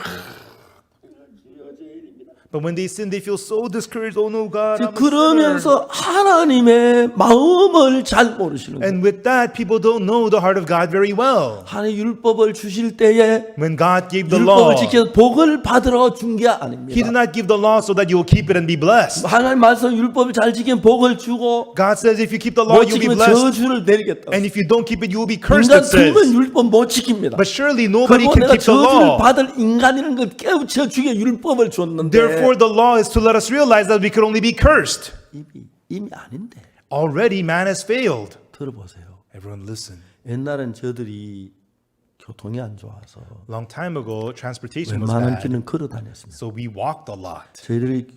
But when they sin, they feel so discouraged. Oh no, God, I'm a sinner. 그러면서 하나님의 마음을 잘 모르시는 거예요. And with that, people don't know the heart of God very well. 하나님 율법을 주실 때에 When God gave the law, 율법을 지켜 복을 받으러 준 게 He 아닙니다. did not give the law so that you will keep it and be blessed. 하나님 말씀 율법을 잘 지키면 복을 주고 God says if you keep the law, 못 you'll be 지키면 blessed. 저주를 내리겠다. And if you don't keep it, you will be cursed, 인간 it says. 들면 율법 못 지킵니다. But surely nobody 그리고 can 내가 keep the 저주를 law. 받을 인간이라는 걸 깨우쳐 주게 율법을 줬는데 Therefore, the law is to let us realize that we could only be cursed. 이미 아닌데 Already, man has failed. 들어보세요. Everyone listen. 옛날엔 저들이 교통이 안 좋아서 Long time ago, transportation was 웬만한 bad. 길은 걸어 다녔습니다. So we walked a lot. 저희들이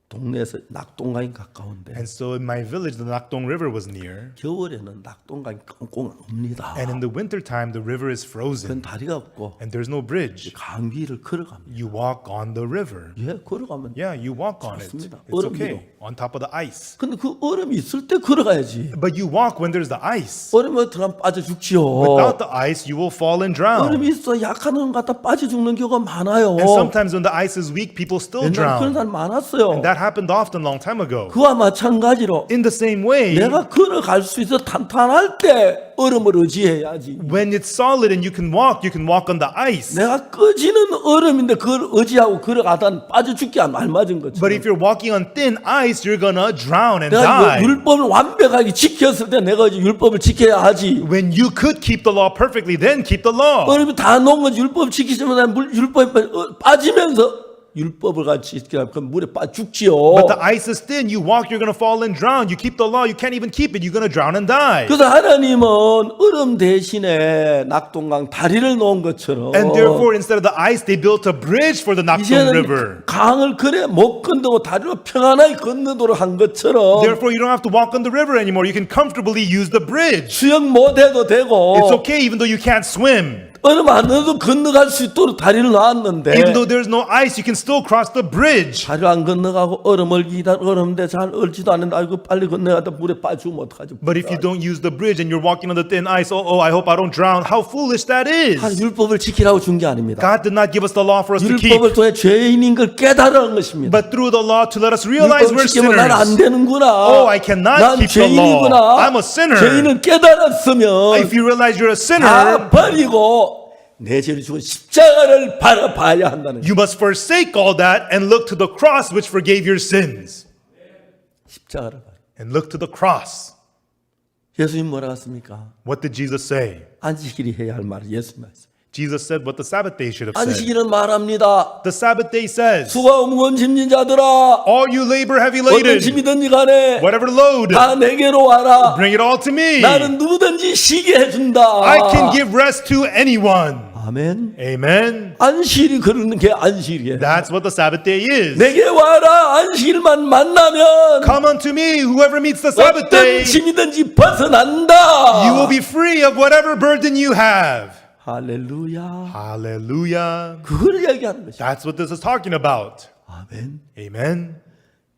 동네에서 낙동강이 가까운데 And so in my village, the Nakdong River was near. 겨울에는 낙동강이 꽁꽁 옵니다. And in the wintertime, the river is 그건 frozen. 다리가 없고 And there's no bridge. 강 위를 걸어갑니다. You walk on the river. 예, 걸어가면. Yeah, you walk on it. 좋습니다. It's 얼음 okay. 위로. On top of the ice. 근데 그 얼음이 있을 때 걸어가야지. But you walk when there's the ice. 얼음에 들어가면 빠져 죽지요. Without the ice, you will fall and drown. 얼음이 있어 약한 얼음 갖다 빠져 죽는 경우가 많아요. And sometimes when the ice is weak, people still 옛날에 그런 drown. 사람 많았어요. And that happened often long time ago. 그와 마찬가지로 In the same way, 내가 걸어갈 수 있어 탄탄할 때 얼음을 의지해야지. when it's solid and you can walk on the ice. 내가 꺼지는 얼음인데 그걸 의지하고 걸어가다 빠져 죽기 안 맞은 거죠. But if you're walking on thin ice, you're gonna drown and 내가 die. 이거 율법을 완벽하게 지켰을 때 내가 이제 율법을 지켜야 하지. When you could keep the law perfectly, then keep the law. 얼음이 다 녹은 거지. 율법 지키지만 율법에 빠지면서 율법을 같이 지키면 그 물에 빠 죽지요. But the ice is thin. You walk, you're gonna fall and drown. You keep the law, you can't even keep it. You're gonna drown and die. 그래서 하나님은 얼음 대신에 낙동강 다리를 놓은 것처럼 And therefore, instead of the ice, they built a bridge for the Nakdong River. 이제는 강을 그래 못 건너고 다리로 평안하게 건너도록 한 것처럼 Therefore, you don't have to walk on the river anymore. You can comfortably use the bridge. 수영 못해도 되고 It's okay even though you can't swim. 얼음 안 넣어도 건너갈 수 있도록 다리를 놨는데 Even though there's no ice, you can still cross the bridge. 다리를 안 건너가고 얼음을 얼음인데 잘 얼지도 않는데 아이고 빨리 건너가다 물에 빠지면 어떡하지. But if you don't use the bridge and you're walking on the thin ice, oh, I hope I don't drown. How foolish that is. 하나님 율법을 지키라고 준 게 아닙니다. God did not give us the law for us to keep, 율법을 통해 죄인인 걸 깨달은 것입니다. but through the law to let us realize 율법을 we're 지키면 난 안 sinners. 되는구나. Oh, I cannot 난 keep the law. 죄인이구나. I'm a sinner. 죄인을 깨달았으면 If you realize you're a sinner, 다 버리고 내 죄를 죽은 십자가를 바라봐야 한다는 거예요. you must forsake all that and look to the cross which forgave your sins. 십자가를 봐요. And look to the cross. 예수님 뭐라고 했습니까? What did Jesus say? 안식일이 해야 할 말을 예수님 말씀. Jesus said what the Sabbath day should have said. 안식일은 말합니다. The Sabbath day says, 수고하고 무거운 짐진 자들아 all you labor heavy 어떤 laden, 짐이든지 간에 whatever load, 다 내게로 와라. bring it all to me. 나는 누구든지 쉬게 해준다. I can give rest to anyone. 아멘. Amen. 안식일이 그러는 게 안식일이에요. That's what the Sabbath day is. 내게 와라. 안식일만 만나면 Come unto me, whoever meets the Sabbath day, 어떤 짐이든지 벗어난다. you will be free of whatever burden you have. 할렐루야. Hallelujah. 그걸 얘기하는 것이죠. That's what this is talking about. 아멘. Amen.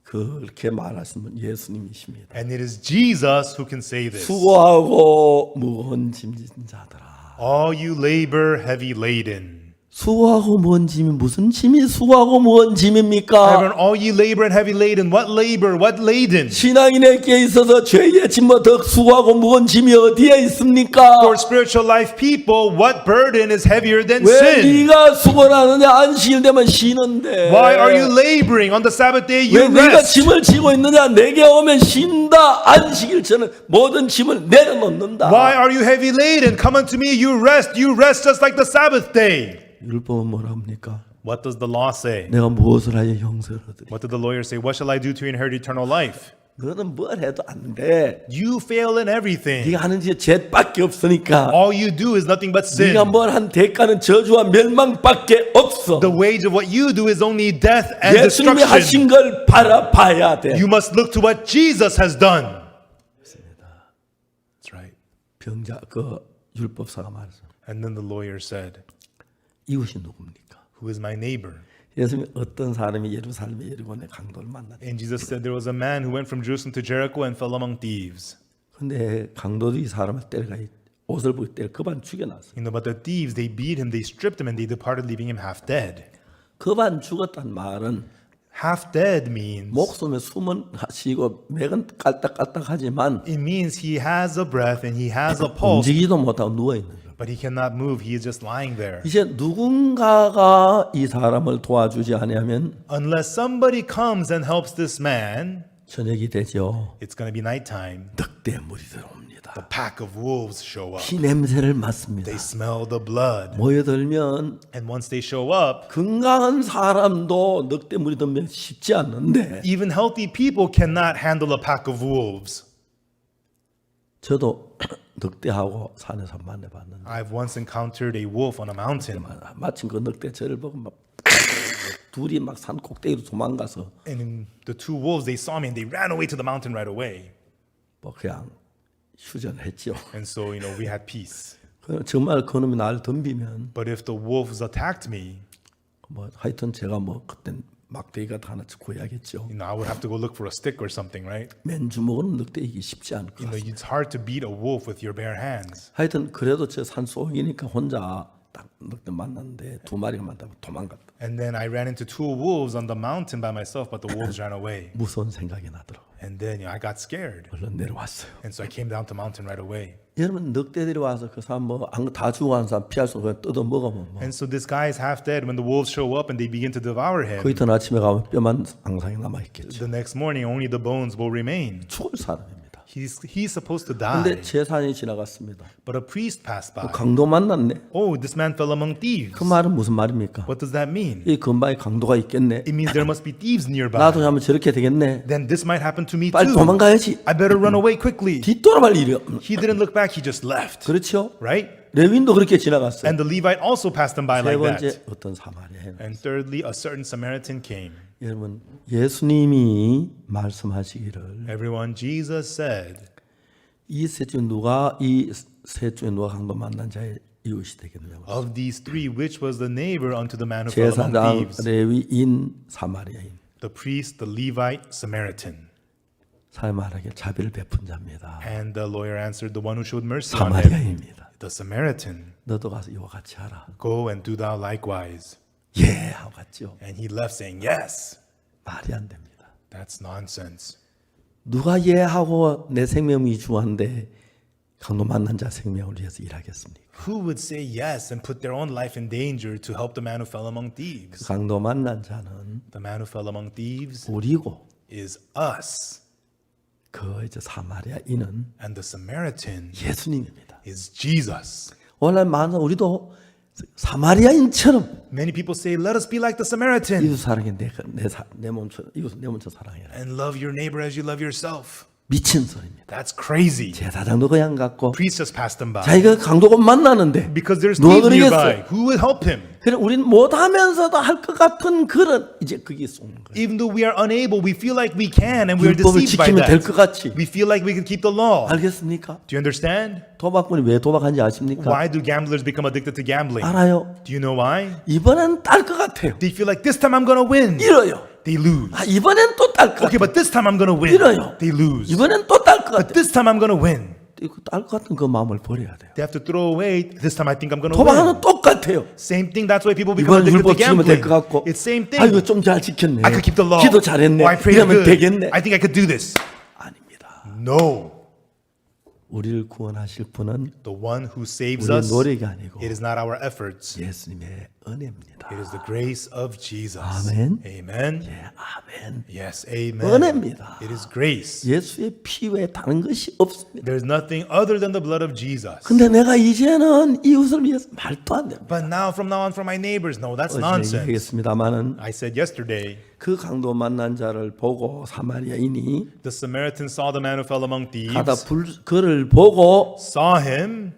그렇게 말하신 분 예수님이십니다. And it is Jesus who can say this. 수고하고 무거운 짐진 자들아. All you labor heavy laden. 수고하고 무거운 짐이 무슨 짐이 수고하고 무거운 짐입니까? Everyone, all ye labor and heavy laden. What labor? What laden? 신앙인에게 있어서 죄의 짐보다 더 수고하고 무거운 짐이 어디에 있습니까? For spiritual life people, what burden is heavier than 왜 sin? 네가 수고를 하느냐? 안식일 되면 쉬는데. Why are you laboring? On the Sabbath day 왜 you 네가 rest. 짐을 지고 있느냐? 내게 오면 쉰다. 안식일 저는 모든 짐을 내려놓는다. Why are you heavy laden? Come unto me, you rest. You rest just like the Sabbath day. 율법은 뭐라 합니까? What does the law say? 내가 무엇을 하여 용서를 얻으리? What did the lawyer say? What shall I do to inherit eternal life? 너는 뭘 해도 안 돼. You fail in everything. 네가 하는 짓 죄밖에 없으니까. All you do is nothing but sin. 네가 뭘 한 대가는 저주와 멸망밖에 없어. The wage of what you do is only death and 예수님이 하신 destruction. 걸 바라봐야 돼. You must look to what Jesus has done. That's right. 병자 그 율법사가 말했어. And then the lawyer said, 이웃이 누굽니까? who is my neighbor? 예수님이 어떤 사람이 예루살렘의 예리고의 강도를 만났다. And Jesus said there was a man who went from Jerusalem to Jericho and fell among thieves. 근데 강도들이 사람을 때려가 옷을 벗고 때려 그반 죽여놨어. But the thieves, they beat him, they stripped him, and they departed, leaving him half dead. 그반 죽었단 말은 Half dead means 목숨에 숨은 쉬고 맥은 깔딱깔딱하지만 it means he has a breath and he has a pulse, 움직이지도 못하고 누워 있는 거예요. but he cannot move. He is just lying there. 이제 누군가가 이 사람을 도와주지 않으면 Unless somebody comes and helps this man, 저녁이 되죠. it's going to be nighttime. 늑대물이 들어옵니다. The pack of wolves show up. 피 냄새를 맡습니다. They smell the blood. 모여들면 And once they show up, 건강한 사람도 늑대물이 들면 쉽지 않는데 even healthy people cannot handle a pack of wolves. 저도 늑대하고 산에서 만나봤는데 I've once encountered a wolf on a mountain. 마침 그 늑대 저를 보고 막 둘이 막 산 꼭대기로 도망가서 And the two wolves, they saw me and they ran away to the mountain right away. 뭐 그냥 휴전했죠. And so, we had peace. 정말 그놈이 나를 덤비면 But if the wolves attacked me, 뭐 하여튼 제가 뭐 그땐 막대기가 하나 구해야겠죠. I would have to go look for a stick or something, right? 맨주먹으로는 늑대이기 쉽지 않을 것 같아요. It's hard to beat a wolf with your bare hands. 하여튼 그래도 저 산속이니까 혼자 딱 늑대 만났는데 두 마리가 만나고 도망갔다. And then I ran into two wolves on the mountain by myself, but the wolves ran away. 무서운 생각이 나더라고요. And then I got scared. 얼른 내려왔어요. And so I came down to the mountain right away. 여러분 늑대들이 와서 그 사람 뭐다 죽어가는 사람 피할 수 없고 뜯어 먹으면 뭐 And so this guy is half dead. When the wolves show up and they begin to devour him, 그 이튿 아침에 가면 뼈만 앙상이 남아있겠죠. the next morning only the bones will remain. 죽을 사람입니다. He's supposed to 근데 die. 재산이 지나갔습니다. But a priest passed by. 강도 만났네. Oh, this man fell among thieves. 그 말은 무슨 말입니까? What does that mean? 이 근방에 강도가 있겠네. It means there must be thieves nearby. 나도 하면 저렇게 되겠네. Then this might happen to me 빨리 too. 도망가야지. I better run away quickly. 뒤돌아볼 일이 없. He didn't look back. He just left. 그렇죠? Right? 레윈도 그렇게 지나갔어요. And the Levite also passed them by 세 like 번째 that. 어떤 사마리아인. And thirdly, a certain Samaritan came. 여러분 예수님이 말씀하시기를 Everyone, Jesus said, 이 셋 중 누가 이 셋 중에 누가 강도 만난 자의 이웃이 되겠느냐고. of these three, which was the neighbor unto the man who fell among 제사장, thieves? 레위인, 사마리아인. The priest, the Levite, Samaritan. 사람 말하기를 자비를 베푼 자입니다. And the lawyer answered, the one who showed mercy on him, 사마리아입니다. the Samaritan. 너도 가서 이와 같이 하라. Go and do thou likewise. 예 하고 갔죠. And he left saying, yes. 말이 안 됩니다. That's nonsense. 누가 예 하고 내 생명이 중요한데 강도 만난 자 생명을 위해서 일하겠습니까? Who would say yes and put their own life in danger to help the man who fell among thieves? 강도 만난 자는 The man who fell among thieves 우리고 is us. 그 이제 사마리아인은 And the Samaritan 예수님입니다. is Jesus. 오늘 많은 우리도 사마리아인처럼 Many people say, let us be like the Samaritan 이웃 사랑해 내 몸처럼 이웃 내 몸처럼 사랑해라. and love your neighbor as you love yourself. 미친 소리입니다. That's crazy. 제사장도 그냥 갖고 Priest just passed them by. 자기가 강도가 만나는데 Because there's 누가 thieves nearby. 그러겠어? Who would help him? 그래 우리는 못하면서도 할 것 같은 그런 이제 그게 쏘는 거예요. Even though we are unable, we feel like we can and we are 율법을 deceived by 지키면 될 것 that. 같이. We feel like we can keep the law. 알겠습니까? Do you understand? 도박꾼이 왜 도박하는지 아십니까? Why do gamblers become addicted to gambling? 알아요. Do you know why? 이번엔 딸 것 같아요. They feel like this time I'm gonna win. 잃어요. They lose. 아 이번엔 또 딸 것 Okay, 같아요. but this time I'm gonna win. 잃어요. They lose. 이번엔 또 딸 것 But 같아요. this time I'm gonna win. 딸 것 같은 그 마음을 버려야 돼요. They have to throw away. This time I think I'm gonna 도박하는 win. 똑같아요. Same thing. That's why people become 이번 addicted to 율법 지키면 될 gambling. 것 같고 It's same 아 이거 thing. 좀 잘 지켰네. I could keep the law. 기도 잘했네. Oh, I prayed 이러면 good. 되겠네. I think I could do this. 아닙니다. No. 우리를 구원하실 분은 The one who saves 우리의 us, 노력이 아니고 it is not our efforts. 예수님의 은혜입니다. It is the grace of Jesus. 아멘. Amen. 아멘. Yes, amen. 은혜입니다. It is grace. 예수의 피 외에 다른 것이 없습니다. There's nothing other than the blood of Jesus. 근데 내가 이제는 이웃을 위해서 말도 안 됩니다. But now, from now on, for my neighbors, no, that's 어제 nonsense. 얘기했습니다마는 I said yesterday, 그 강도 만난 자를 보고 사마리아인이 the Samaritan saw the man who fell among 가다 thieves, 그를 보고 saw him,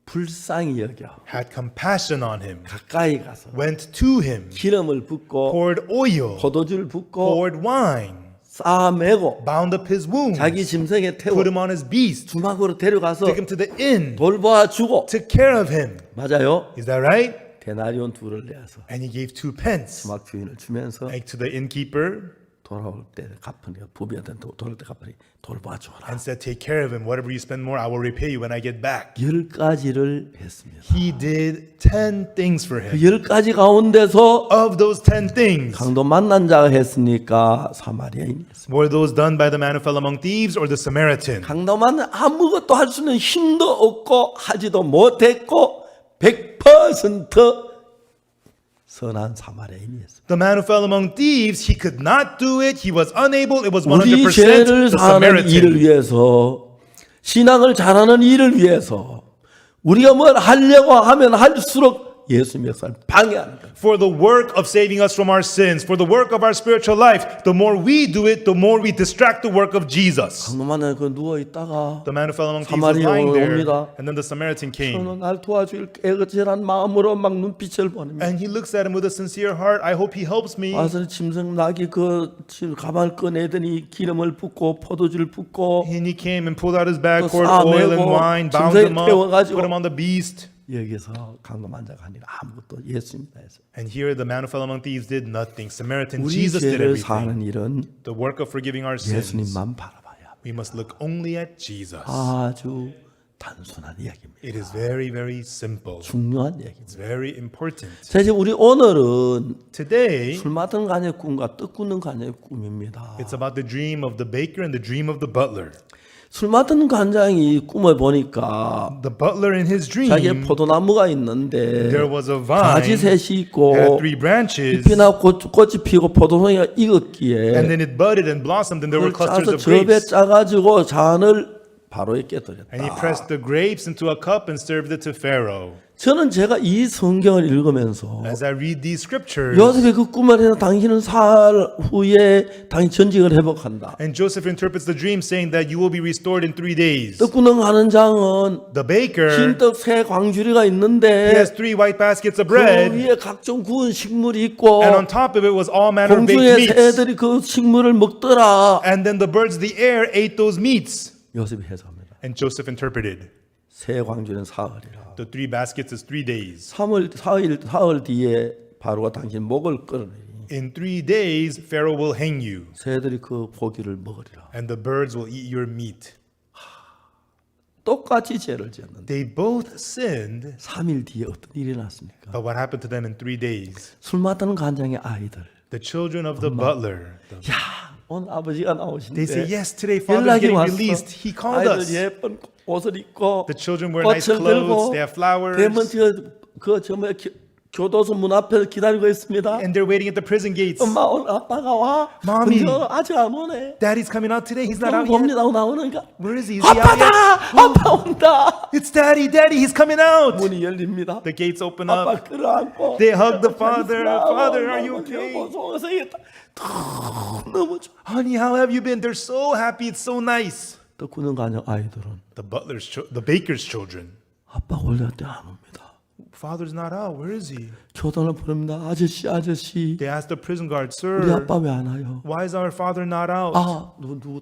불쌍히 여겨 had compassion on him, 가까이 가서 went to him, 기름을 붓고 poured oil, 포도주를 붓고 poured wine, 싸매고 bound up his wounds, 자기 짐승에 태워 put him on his beast, 주막으로 데려가서 took him to the inn, 돌보아주고 took care of him. 맞아요. Is that right? 데나리온 둘을 내서 And he gave 2 pence 주막 주인을 주면서 and to the innkeeper 돌아올 때 갚으니 부비한테 돌아올 때 갚으니 돌봐줘라. and said, take care of him. Whatever you spend more, I will repay you when I get back. 10가지를 했습니다. He did 10 things for 그 him. 10가지 가운데서 Of those 10 things, 강도 만난 자가 했으니까 사마리아인이 했습니다. were those done by the man who fell among thieves or the Samaritan? 강도 만난 아무것도 할 수 있는 힘도 없고 하지도 못했고 100% 선한 사마리아인이었습니다. The man who fell among thieves, he could not do it. He was unable. It was 우리 100% 죄를 the 사는 일을 Samaritan. 위해서 신앙을 잘하는 일을 위해서 우리가 뭘 하려고 하면 할수록 예수님 역사를 방해하는 거예요. For the work of saving us from our sins, for the work of our spiritual life, the more we do it, the more we distract the work of Jesus. 강도만에 그 누워 있다가 The man who fell among thieves was 사마리아 lying there, 옵니다. and then the Samaritan came. 저는 날 도와줄 애거절한 마음으로 막 눈빛을 보냅니다. And he looks at him with a sincere heart. I hope he helps me. 와서 짐승 나귀 그 가방을 꺼내더니 기름을 붓고 포도주를 붓고 And he came and pulled out his bag, 또 poured oil and 싸매고 wine, bound 짐승에 him up, 태워가지고 put him on the beast. 여기서 강도 만자가 아니라 아무것도 예수님다 해서 And here the man who fell among thieves did nothing. Samaritan 우리 Jesus did 죄를 everything. 사는 일은 The work of forgiving our sins, 예수님만 바라봐야 합니다. we must look only at Jesus. 아주 단순한 이야기입니다. It is very, very simple. 중요한 얘기입니다. It's very important. 자, 이제 우리 오늘은 Today, 술 맡은 가녀의 꿈과 떡 굽는 가녀의 꿈입니다. it's about the dream of the baker and the dream of the butler. 술 맡은 간장이 꿈을 보니까 The butler in his 자기의 dream, 포도나무가 있는데 there was a 가지 vine, 셋이 있고 had 3 branches, 잎이 나고 꽃이 피고 포도송이가 익었기에 and then it budded and blossomed, and there were 그걸 clusters 짜서 of 접에 grapes. 짜가지고 잔을 바로에 깨뜨렸다. And he pressed the grapes into a cup and served it to Pharaoh. 저는 제가 이 성경을 읽으면서 As I read these scriptures, 요셉의 그 꿈을 해서 당신은 사흘 후에 당신 전직을 회복한다. and Joseph interprets the dream saying that you will be restored in 3 days. 떡 굽는 하는 장은 The baker, 흰떡 새 광주리가 he 있는데 has 3 white baskets of 그 bread, 위에 각종 구운 식물이 있고 and on top of it was all manner of baked 공중의 meats. 새들이 그 식물을 먹더라. And then the birds of the air ate those meats. 요셉이 해석합니다. And Joseph interpreted, 새 광주는 사흘이라. the 3 baskets is 3 days. 사흘 뒤에 바로가 당신 목을 끌어내리. In 3 days, Pharaoh will hang you, 새들이 그 고기를 먹으리라. and the birds will eat your meat. 똑같이 죄를 지었는데 They both sinned, 3일 뒤에 어떤 일이 났습니까? but what happened to them in 3 days? 술 맡은 간장의 아이들. The children of the butler. 야, 오늘 아버지가 나오신데 They say, yes, today Father's 연락이 getting 왔어. released. He called 아이들 us. 예쁜 옷을 입고 The children wear nice 꽃을 들고 clothes. They have flowers. 대문 교도소 문 앞에서 기다리고 있습니다. And they're waiting at the prison gates. 엄마 오늘 아빠가 와. Mommy. 근데 아직 안 오네. Daddy's coming out today. He's not 그럼 out yet. 봅니다. 나오는가? Where is he? Is he out 아빠다! yet? 아빠 온다. It's Daddy. Daddy, he's coming out. 문이 열립니다. The gates open 아빠 up. 끌어안고 They hug the father. Father, are you okay? 너무 좋아. Honey, how have you been? They're so happy. It's so nice. 또 구는 가정 아이들은 The baker's children. 아빠 원래 때안 옵니다. Father's not out. Where is he? 교단을 부릅니다. 아저씨. They asked the prison guard, 우리 sir, 아빠 왜 안 와요? why is our father not out? 아, 누구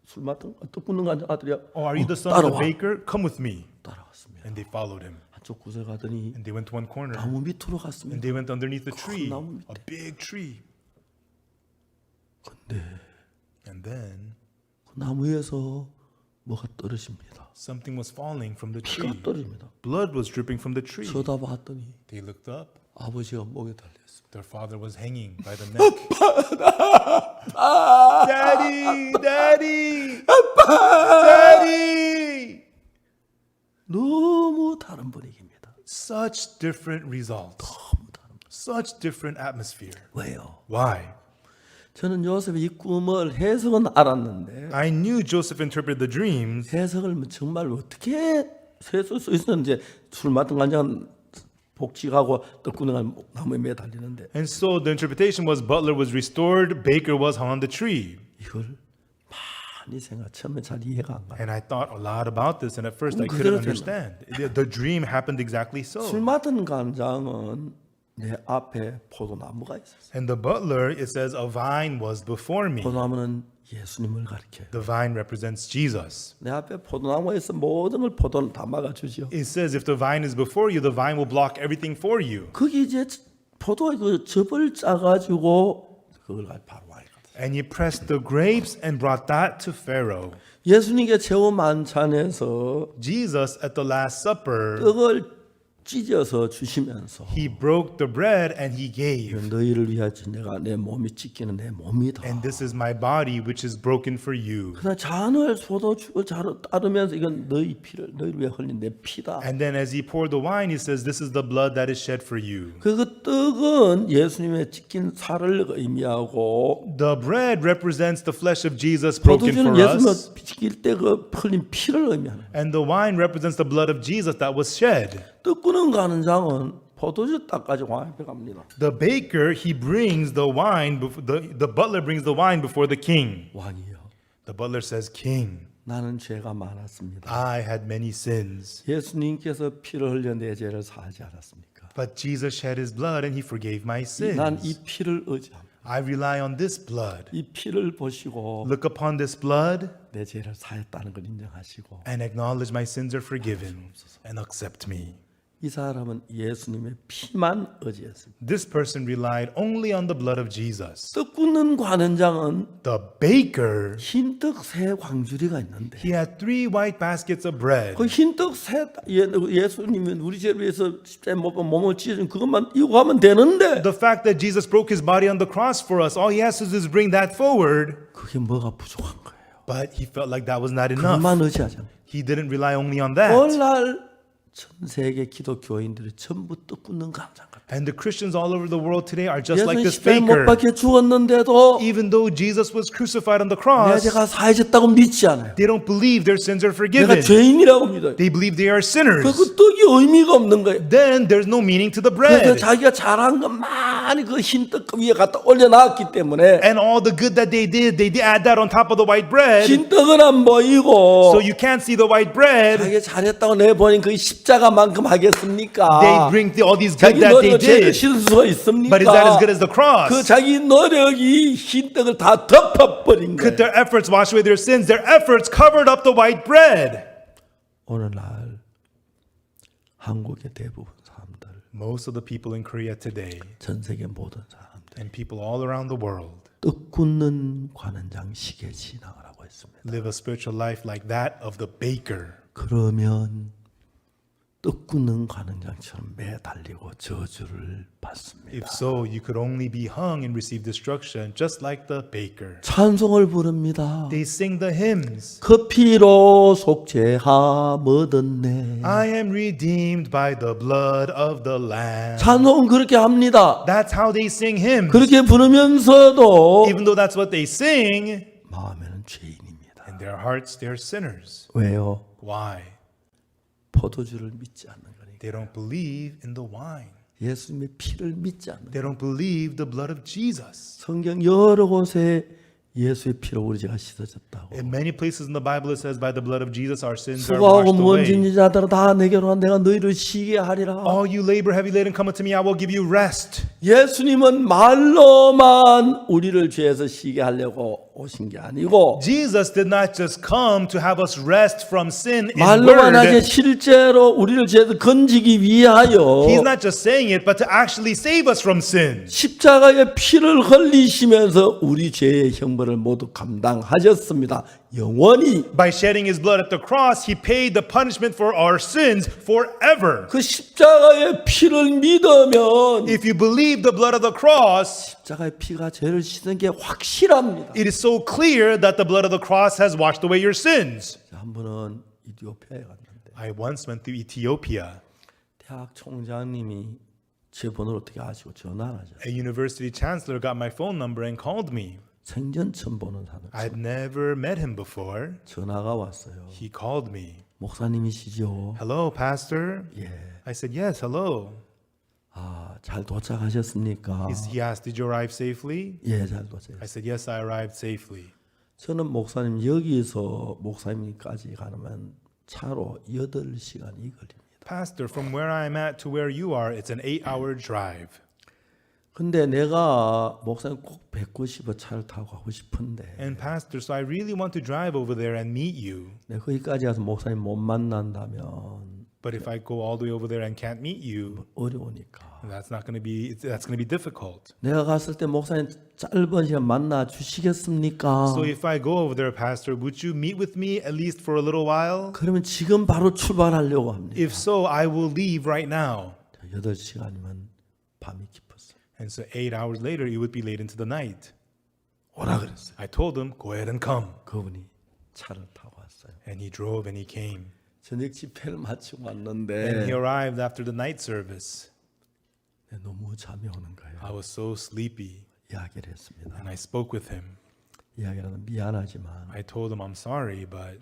술 맡은 또 굽는 가정 아들이야. Oh, are you the son of the 따라와. baker? Come with me. 따라왔습니다. And they followed him. 한쪽 곳에 가더니 And they went to one corner. 나무 밑으로 And 갔습니다. they went underneath the tree. 나무 밑에. A big tree. 근데 And then 그 나무에서 뭐가 떨어집니다. something was falling from the 피가 tree. 떨어집니다. Blood was dripping from the tree. 쳐다봤더니 They looked up. 아버지가 목에 달렸습니다. Their father was hanging by the neck. Daddy! Daddy! Daddy! 너무 다른 분위기입니다. Such different results. 너무 다른. Such different atmosphere. 왜요? Why? 저는 요셉이 이 꿈을 해석은 알았는데 I knew Joseph interpreted the dreams, 해석을 정말 어떻게 해석할 수 있었는지 술 맡은 간장 복직하고 떡구멍 나무에 매달리는데 and so the interpretation was Butler was restored, Baker was hung on the tree. 이걸 많이 처음에 잘 이해가 안 가요. And I thought a lot about this, and at first I 그대로 couldn't understand. The dream happened exactly 술 so. 맡은 간장은 내 앞에 포도나무가 있었어요. And the butler, it says, a vine was before me. 포도나무는 예수님을 가리켜요. The vine represents Jesus. 내 앞에 포도나무에서 모든 걸 포도는 다 막아주죠. It says if the vine is before you, the vine will block everything for you. 거기 이제 포도의 그 즙을 짜가지고 그걸 바로 와요. And you pressed the grapes and brought that to Pharaoh. 예수님께 제후 만찬에서 Jesus at the Last Supper, 떡을 찢어서 주시면서 he broke the bread and he gave. 너희를 위하여 내가 내 몸이 찢기는 내 몸이다. And this is my body which is broken for you. 그러나 잔을 포도주를 따르면서 이건 너희 피를 너희를 위해 흘린 내 피다. And then as he poured the wine, he says, this is the blood that is shed for you. 그 떡은 예수님의 찢긴 살을 의미하고 The bread represents the flesh of Jesus broken 포도주는 for us. 예수님을 찢길 때 그 흘린 피를 의미하는. And the wine represents the blood of Jesus that was shed. 떡구는 가는 장은 포도주 딱까지 와인배 갑니다. The baker, he brings the wine, the butler brings the wine before the king. 왕이요. The butler says, King, 나는 죄가 많았습니다. I had many sins. 예수님께서 피를 흘려 내 죄를 사하지 않았습니까? But Jesus shed his blood and he forgave my 난 이 sins. 피를 의지합니다. I rely on this blood. 이 피를 보시고 Look upon this blood 내 죄를 사했다는 걸 인정하시고 and acknowledge my sins are forgiven and accept me. 이 사람은 예수님의 피만 의지했습니다. This person relied only on the blood of Jesus. 떡 굽는 관원장은 The baker, 흰떡 세 광주리가 있는데 he had 3 white baskets of bread. 그 흰떡 세 예수님은 우리 죄를 위해서 십자가에 못 박혀 몸을 찢은 그것만 이거 하면 되는데 The fact that Jesus broke his body on the cross for us, all he has to do is bring that forward. 그게 뭐가 부족한 거예요. But he felt like that was not enough. 그것만 의지하잖아요. He didn't rely only on that. 오늘날 전 세계 기독교인들이 전부 떡 굽는 강장 같아요. And the Christians all over the world today are just like 예수님 this 십자가에 못 baker. 박혀 죽었는데도 Even though Jesus was crucified on the 내 cross, 죄가 사해졌다고 믿지 않아요. they don't believe their sins are 내가 forgiven. 죄인이라고 믿어요. They believe they are sinners. 그 떡이 의미가 없는 거예요. Then there's no meaning to the 그래서 bread. 자기가 잘한 것 많이 그 흰떡 위에 갖다 올려놨기 때문에 And all the good that they did add that on top of the white bread. 흰떡은 안 보이고 So you can't see the white bread. 자기가 잘했다고 내보니 그 십자가만큼 하겠습니까? They bring all these good 자기 that they 노력을 죄를 did. 씻을 수가 있습니까? But is that as good as the cross? 그 자기 노력이 흰떡을 다 덮어버린 Could 거예요. their efforts wash away their sins? Their efforts covered up the white bread. 오늘날 한국의 대부분 사람들, Most of the people in Korea today 전 세계 모든 사람들 and people all around the world 떡 굽는 관원장식의 신앙을 하고 있습니다. live a spiritual life like that of the baker. 그러면 떡 굽는 관원장처럼 매달리고 저주를 받습니다. If so, you could only be hung and receive destruction, just like the baker. 찬송을 부릅니다. They sing the hymns. 그 피로 속죄함 얻었네. I am redeemed by the blood of the Lamb. 찬송은 그렇게 합니다. That's how they sing hymns. 그렇게 부르면서도 Even though that's what they sing, 마음에는 죄인입니다. in their hearts they're sinners. 왜요? Why? 포도주를 믿지 않는 거니까. They don't believe in the wine. 예수님의 피를 믿지 않는 거니까. They don't believe the blood of Jesus. 성경 여러 곳에 예수의 피로 우리 죄가 씻어졌다고. In many places in the Bible it says by the blood of Jesus our sins are 수고하고 washed 무거운 away. 짐진 자들아 다 내게로 와 내가 너희를 쉬게 하리라. All you labor heavy laden come unto me I will give you rest. 예수님은 말로만 우리를 죄에서 쉬게 하려고 오신 게 아니고 Jesus did not just come to have us rest from sin in 말로만 하게 word. 실제로 우리를 죄에서 건지기 위하여 He's not just saying it but to actually save us from sin. 십자가의 피를 흘리시면서 우리 죄의 형벌을 모두 감당하셨습니다. 영원히. By shedding his blood at the cross, he paid the punishment for our sins forever. 그 십자가의 피를 믿으면 If you believe the blood of the cross, 십자가의 피가 죄를 씻는 게 확실합니다. it is so clear that the blood of the cross has washed away your sins. 한 번은 이디오피아에 갔는데 I once went to Ethiopia. 대학 총장님이 제 번호를 어떻게 아시고 전화를 하죠. A university chancellor got my phone number and called me. 생전 처음 보는 사람. I'd never met him before. 전화가 왔어요. He called me. 목사님이시죠? Hello, pastor. 예. I said, yes, hello. 아, 잘 도착하셨습니까? He asked, did you arrive safely? 예, 잘 도착했어요. I said, yes, I arrived safely. 저는 목사님 여기서 목사님까지 가면 차로 8시간이 걸립니다. Pastor, from where I'm at to where you are, it's an 8-hour drive. 근데 내가 목사님 꼭 뵙고 싶어 차를 타고 가고 싶은데 And pastor, so I really want to drive over there and meet you. 내가 거기까지 가서 목사님 못 만난다면 But if I go all the way over there and can't meet you, 어려우니까 that's going to be difficult. 내가 갔을 때 목사님 짧은 시간 만나 주시겠습니까? So if I go over there, pastor, would you meet with me at least for a little while? 그러면 지금 바로 출발하려고 합니다. If so, I will leave right now. 8시간이면 밤이 깊었어요. And so 8 hours later, it would be late into the night. 오라 그랬어요. I told him, go ahead and come. 그분이 차를 타고 왔어요. And he drove and he came. 저녁 집회를 마치고 And 왔는데 he arrived after the night service. 너무 잠이 오는 거예요. I was so sleepy. 이야기를 했습니다. And I spoke with him. 이야기하는 미안하지만 I told him, I'm sorry, but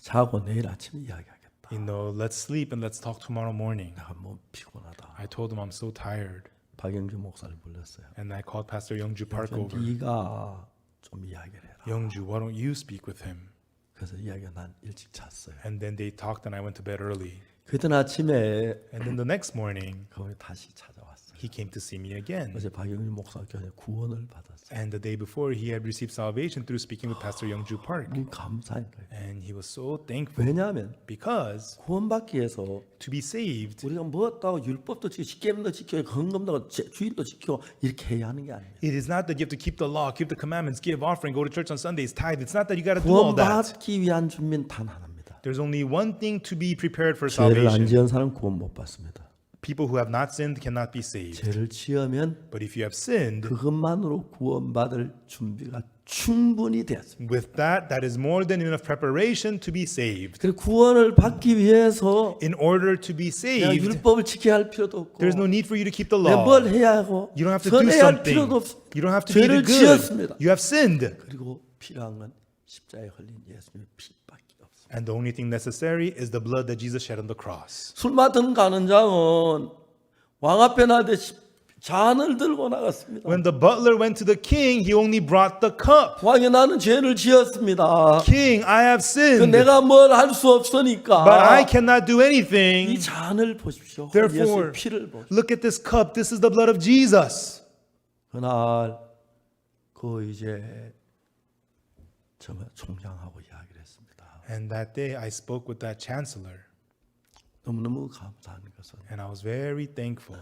자고 내일 아침에 이야기하겠다. let's sleep and let's talk tomorrow morning. 내가 너무 피곤하다. I told him I'm so tired. 박영주 목사를 불렀어요. And I called Pastor Youngju Park over. 네가 좀 이야기를 해라. Youngju, why don't you speak with him? 그래서 이야기가 난 일찍 잤어요. And then they talked and I went to bed early. 그때 아침에 And then the next morning, 그분이 다시 찾아왔어요. he came to see me again. 어제 박영주 목사께서 구원을 받았어요. And the day before, he had received salvation through speaking with Pastor Youngju Park. 감사한 거예요. And he was so thankful 왜냐하면 because 구원받기 위해서 to be saved, 우리가 뭐었다고 율법도 지키고 십계명도 지키고 헌금도 주일도 지키고 이렇게 해야 하는 게 아니에요. it is not that you have to keep the law, keep the commandments, give offering, go to church on Sundays, tithe. It's not that you got to do all that. 구원받기 위한 준비는 단 하나입니다. There's only one thing to be prepared for 죄를 안 salvation. 지은 사람 구원 못 받습니다. People who have not sinned cannot be saved. 죄를 지으면 But if you have sinned, 그것만으로 구원받을 준비가 충분히 되었습니다. with that, that is more than enough preparation to be saved. 그래서 구원을 받기 위해서 In order to be 내가 saved, 율법을 지켜야 할 필요도 없고 there's no need for you to keep the 내가 law. 뭘 해야 하고 You don't have to do 선해야 할 something. 필요도 없어. You don't have to be the 죄를 good. 지었습니다. You have sinned. 그리고 필요한 건 십자가에 흘린 예수님의 피밖에 없습니다. And the only thing necessary is the blood that Jesus shed on the cross. 술 맡은 가는 장은 왕 앞에 나듯이 잔을 들고 나갔습니다. When the butler went to the king, he only brought the cup. 왕이 나는 죄를 지었습니다. King, I have 그 sinned, 내가 뭘 할 수 없으니까 but I cannot do 이 anything. 잔을 보십시오. Therefore, 예수의 피를 보십시오. look at this cup. This is the blood of Jesus. 그날 그 이제 정말 총장하고 이야기를 했습니다. And that day, I spoke with that chancellor, 너무너무 감사한 것은 and I was very thankful.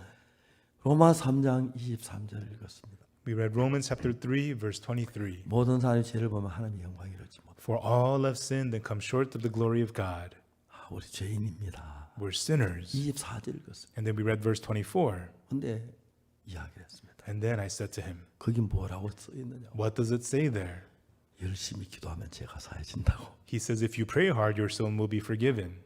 로마 3장 23절을 읽었습니다. We read Romans chapter 3, verse 23. 모든 사람이 죄를 보면 하나님의 영광을 이루지 못. For all have sinned and come short of the glory of God. 우리 죄인입니다. We're sinners. 24절 읽었습니다. And then we read verse 24. 근데 이야기를 했습니다. And then I said to him, 거기 뭐라고 써 있느냐? what does it say there? 열심히 기도하면 죄가 사해진다고. He says, if you pray hard, your sin will be forgiven.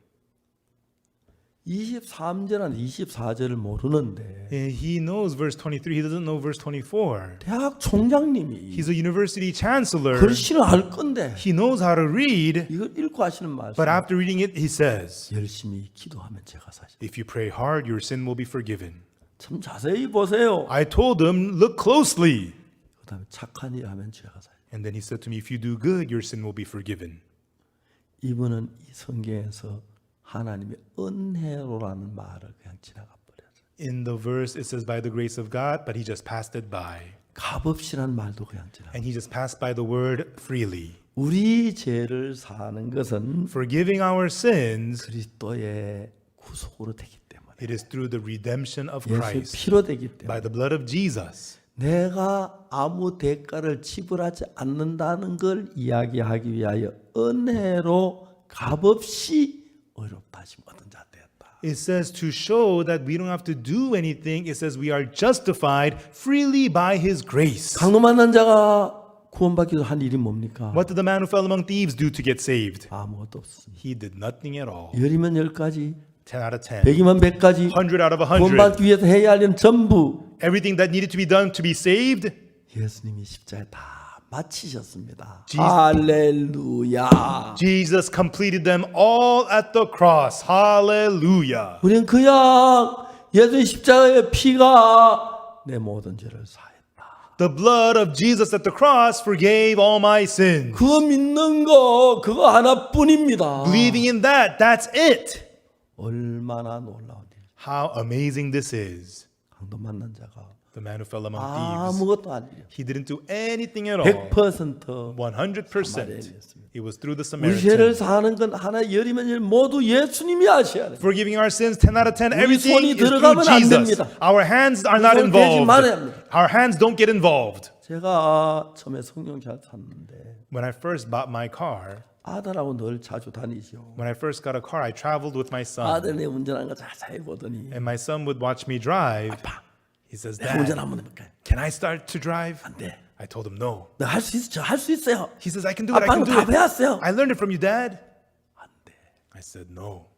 23절은 24절을 모르는데 And he knows verse 23. He doesn't know verse 24. 대학 총장님이 He's a university chancellor. 글씨는 알 건데 He knows how to read. 이걸 읽고 하시는 말씀. But after reading it, he says, 열심히 기도하면 죄가 사해진다. if you pray hard, your sin will be forgiven. 참 자세히 보세요. I told him, look closely. 그다음에 착한 일 하면 죄가 사해진다. And then he said to me, if you do good, your sin will be forgiven. 이분은 이 성경에서 하나님의 은혜로라는 말을 그냥 지나가 버렸어요. In the verse, it says by the grace of God, but he just passed it by. 값없이란 말도 그냥 지나가. And he just passed by the word freely. 우리 죄를 사는 것은 Forgiving our sins, 그리스도의 구속으로 되기 때문에 it is through the redemption of 예수의 Christ, 피로 되기 때문에 by the blood of Jesus. 내가 아무 대가를 지불하지 않는다는 걸 이야기하기 위하여 은혜로 값없이 의롭다 하심 얻은 자 되었다. It says to show that we don't have to do anything. It says we are justified freely by his grace. 강도 만난 자가 구원받기 위해서 한 일이 뭡니까? What did the man who fell among thieves do to get saved? 아무것도 없습니다. He did nothing at all. 열이면 10가지, 10 out of 10. 100이면 100까지 100 out of 100. 구원받기 위해서 해야 할 일은 전부 Everything that needed to be done to be saved, 예수님이 십자가에 다 마치셨습니다. Jesus- 할렐루야. Jesus completed them all at the cross. Hallelujah. 우리는 그냥 예수님 십자가의 피가 내 모든 죄를 사했다. The blood of Jesus at the cross forgave all my sins. 그거 믿는 거 그거 하나뿐입니다. Believing in that, that's it. 얼마나 놀라운 일. How amazing this is. 강도 만난 자가 The man who fell among thieves. 아무것도 아니에요. He didn't do anything at all. 100% 100%. It was through the 우리 죄를 Samaritan. 사는 건 하나 열이면 열 모두 예수님이 하셔야 돼요. Forgiving our sins, 10 out of 10. 우리 Everything 손이 is through 들어가면 안 Jesus. 됩니다. Our hands are not 손 대지 involved. 말아야 합니다. Our hands don't get involved. 제가 처음에 성령차 탔는데 When I first bought my car, 아들하고 늘 자주 다니죠. when I first got a car, I traveled with my son. 아들이 운전하는 거 자세히 보더니 And my son would watch me drive. 아빠, He says, 내가 운전 Dad, 한번 해볼까요? can I start to drive? 안 돼. I told him no. 너 할 수 있어. 저 할 수 있어요. He says, I can do it. I 아빠는 can do 다 it. 배웠어요. I learned it from you, Dad. 안 돼. I said, no.